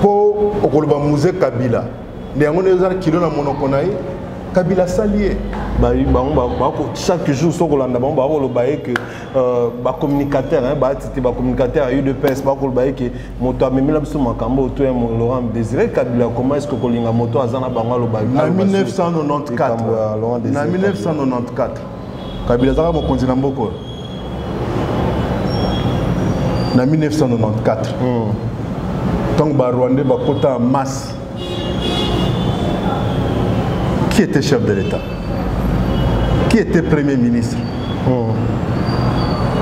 Pour okoloba musée Kabila. Néanmoins les gens qui l'ont monokonaï Kabila salié. Chaque jour, sur le que communicateur, communicateur a eu de peste, que moto a même la Makambo, Laurent Désiré Kabila, comment est-ce que Kolinga moto a zana bangalo en 1994. En 1994. Kabila zara mo konzina mboko. En 1994. Tant que Rwandais ba kota en masse. Qui était chef de l'État? Qui était Premier ministre?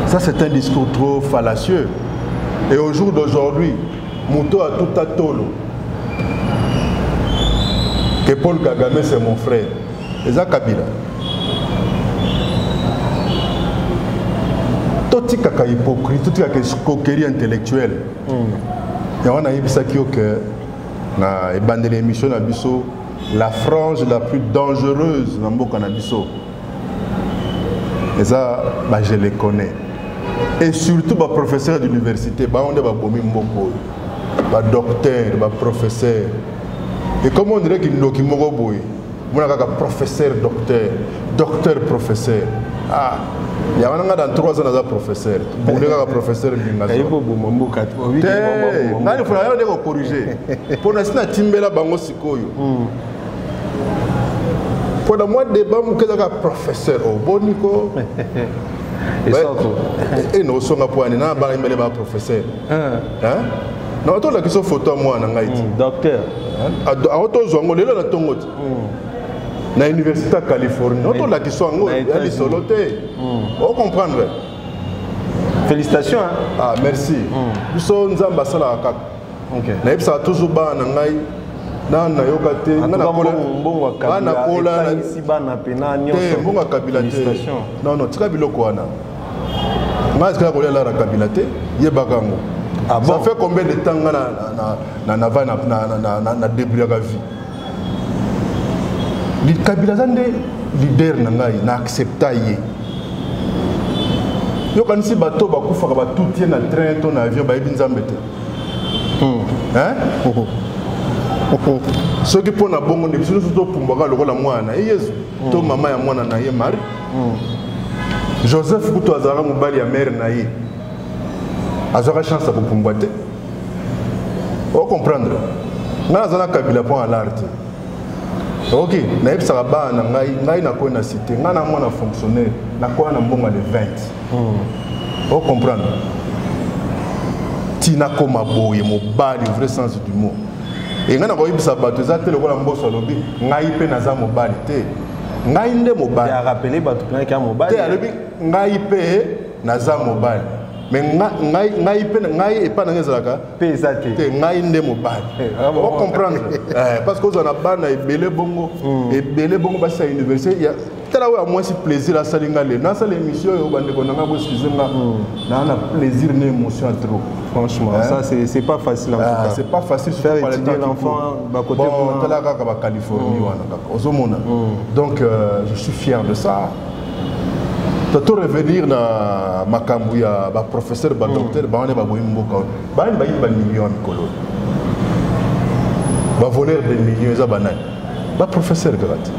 Ça, c'est un discours trop fallacieux. Et au jour d'aujourd'hui, Mouto a tout à tolo. Que Paul Kagame, c'est mon frère. Et ça, Kabila. Tout ce qui est hypocrite, tout ce qui est coquerie intellectuelle. Et on a eu ça qui est que, dans les émissions, la frange la plus dangereuse dans le Canabiso. Et ça, je les connais. Et surtout, les professeurs d'université, on est des docteurs, des professeurs. Et comme on dirait qu'il y a un professeur, docteur, docteur, professeur. Ah, il y a un 3 ans de professeur. Pour les professeurs de l'université. Il faut corriger. Pour l'instant, Timbela Bango Sikoyo. Pour le mois de débat, je suis un professeur au Bonico. Et nous sommes un professeur. Nous avons la question photo moi en Haïti. Docteur. Na l'université de Californie. Nous avons la question on comprend. Félicitations. Ah, merci. Nous sommes en ambassade à Kak. Nous avons toujours un Nana yokate nana kola bana kola ici bana pena nyonso mbonga Kabila te non tika biloko wana nga ska kola la Kabila te yebakango ça fait combien de temps na débrouiller la vie li Kabila zande leader na ngai na accepta ye yokanisi bato bakufa ba tout na train to na avion ba ebinzambe te hein ceux qui font un bon monde, ils sont pour le moine, to maman ya mwana na ye mari. Joseph Kuto azara mobali ya mère na ye. Azara chance pour pomboiter. On comprendre. Na azana Kabila point à l'art. OK, na yeb saraba na ngai na ko na cité, nga na mwana fonctionnaire, na ko na mbonga de 20. On comprendre. Tina koma boye mobali vrai sens du mot. Et quand on a dit que ça a mboso lobi ngai pe naza mobali te ngai nde mobali ya rappeler bato plan ka mobali te alobi ngai pe naza mobali mais ngai pe ngai e pa na ngezalaka pe ezate te ngai nde mobali on comprendre parce que on a bana ebele bongo basa université il y a tala wa moi si plaisir à salinga le na sala émission yo bande ko nanga bo excusez-moi na plaisir na émotion trop. Franchement, ça c'est pas facile en tout cas. C'est pas facile faire étudier l'enfant à côté de Californie. Donc je suis fier de ça. Tout revenir dans ma cambouya, professeur, docteur, on est un million de colons. Voler des millions de professeur, docteur,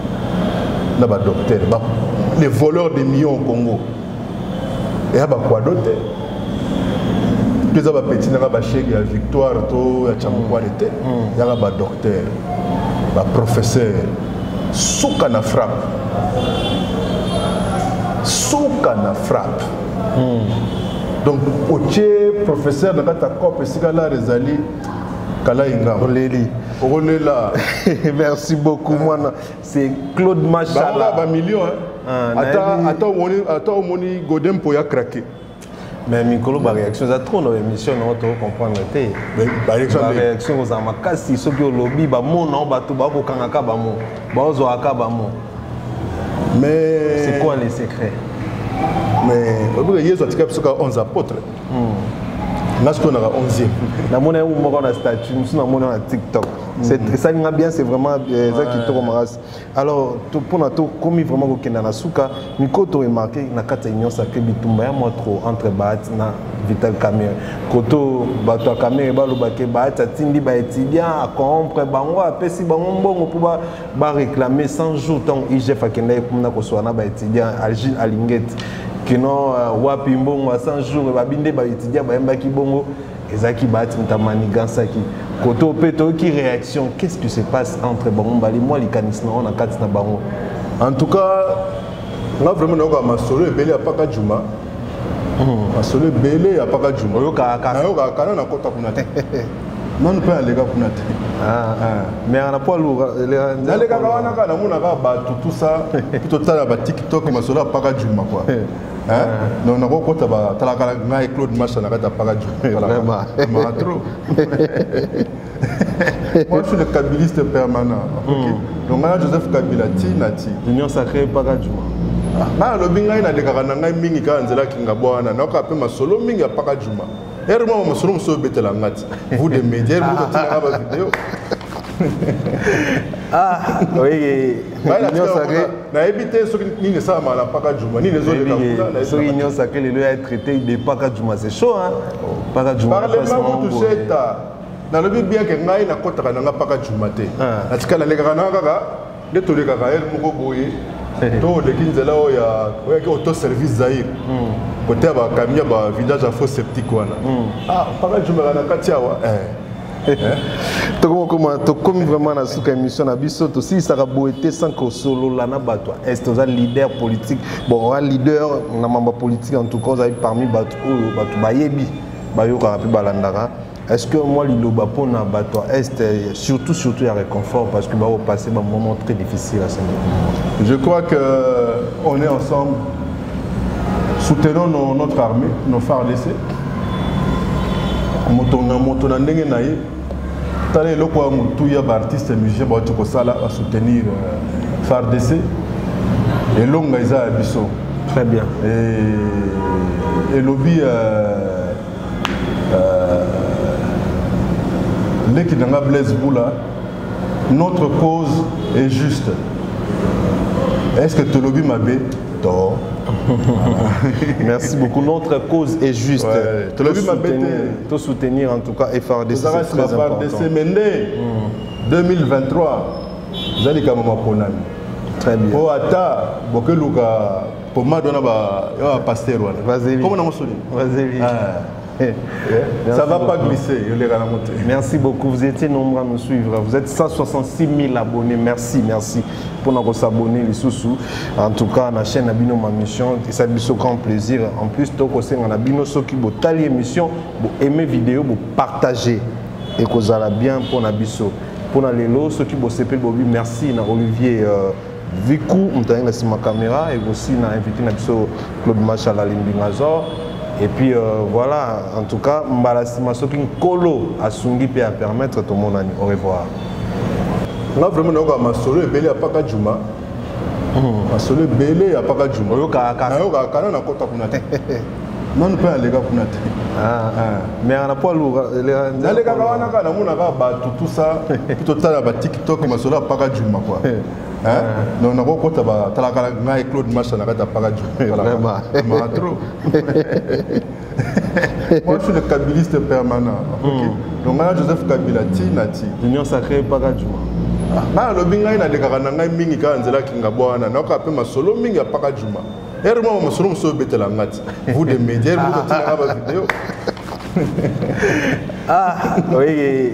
les voleurs des millions au Congo. Et il y a quoi d'autre? Les petits n'ont pas victoire, il y a un docteur, un professeur, souka na frappe. Souka na frappe. Donc, au professeur de la COP, Rezali, Kala Inga. Merci beaucoup. C'est Claude Machala. Million, hein? Attends, moni Godem pour y craquer. Mais Mikolo, la réaction, ça trop dans l'émission, on doit comprendre. La réaction, on a cassé, ceux qui ont lobby, mais c'est quoi les secrets? Mais il y a 11 apôtres. Là, je suis 11e. Je suis un statut, je suis un TikTok. Ça bien, c'est vraiment ça qui te remarque. Alors, pour nous, comme vraiment au Kenya, nous avons remarqué que l'union sacrée est trop entre Baat et Vital Kamerhe. Koto Bato Kamerhe balobake Baat atindi ba étudiant à corrompre bango apesi bango mbongo pour ba réclamer 100 jours tant IGF akenda ekumna ko soana ba étudiant alingeti. Kino wapi mbongo 100 jours babinde ba étudiant ba yembaki bongo ezaki Baat mtamanigansaki. Koto peto qui réaction, qu'est-ce qui se passe entre bango bali moi likanisna on a katina bango. En tout cas, là vraiment on a masolo ebele apaka juma. Masolo belé ya paka juma. Oyo kaka. Na yo kaka na kota kuna te. Non peut aller ga kuna te. Mais on a pas lourd les les kaka wana kana muna ka ba tout ça plutôt tala ba TikTok masolo paka juma quoi. Non na ko kota ba tala kala ngai Claude Macha na ka paka juma. Vraiment. Ma trop. Moi je suis le kabiliste permanent. Donc là Joseph Kabila Tinati. L'union sacrée paka juma. Na lobi ngai na dekaka na ngai mingi ka nzela kinga bwana na ka pe masolo mingi apaka juma ermo masolo so betela ngati vous des médias vous tina ba vidéo oui l'union sacrée na ebité so nini ça mala paka juma nini zo de la so l'union sacrée le est traité de paka juma c'est chaud hein paka juma parlement touché ta na lobi bien que ngai na kotaka na paka juma te na tikala lekaka na kaka de to lekaka el moko boye to le kinzela oya ki auto service Zaïre côté ba kamia ba village à faux sceptique wana paka juma na katia wa comme vraiment na suka émission na biso to si ça boité sans que solo la na bato est aux leader politique bon un leader na membre politique en tout cas parmi bato bayebi bayoka pe balandaka. Est-ce que moi liloba pona bato est surtout il y a réconfort parce que va passer un moment très difficile à ce moment. Je crois que on est ensemble, soutenons notre armée, nos FARDC. Motona ndenge na ye tala eloko ya mutu ya ba artiste musicien ba to kosala à soutenir FARDC et longa isa biso. Très bien. Et lobby Leki Nanga Blaise Boula, notre cause est juste. Est-ce que tu lobby Mabé? Non. Merci beaucoup. Notre cause est juste. Tu lobby Mabé? Te soutenir en tout cas FARDC. C'est très important. FARDC Mende 2023. Zali Kamama Ponami. Très bien. Oh ata bokeluka pour madonna ba pasteur wana. Vas-y. Comment on a soli? Vas-y. Ça ne va pas glisser. Merci beaucoup. Vous étiez nombreux à nous suivre. Vous êtes 166 000 abonnés. Merci, merci pour nous s'abonner les sous-sous. En tout cas, la chaîne Abino ma mission. Et ça fait grand plaisir. En plus, tout aussi on a Abino ceux qui vous tali émission, vous aimer vidéo, vous partager et que vous allez bien pour Nabiso. Pour les lots, ceux qui vous s'appellent Bobby, merci à Olivier Vikou, on t'a investi ma caméra et aussi on a invité Nabiso Claude Macha la Limbingazor. Et puis voilà, en tout cas, Mbalasima Sokin Kolo a Sungi peut permettre tout le monde. Au revoir. Là vraiment on a masolo belé à paka juma. Masolo belé à paka juma. Oyo kaka. Na yo kaka na kota kuna te. Non peut aller ga kuna te. Mais on a pas lourd les kaka wana kana muna ka ba tout ça plutôt tala ba TikTok masolo à paka juma quoi. Non, on a beaucoup de Claude Macha na kata paka juma. Vraiment. Trop. Moi je suis le kabiliste permanent. Donc là Joseph Kabila Tinati. L'union sacrée paka juma. Na lobi ngai na dekaka na ngai mingi ka nzela kinga bwana na ka pe masolo mingi ya paka juma. Ermo masolo so betela ngati. Vous des médias vous tina ba vidéo. Oui.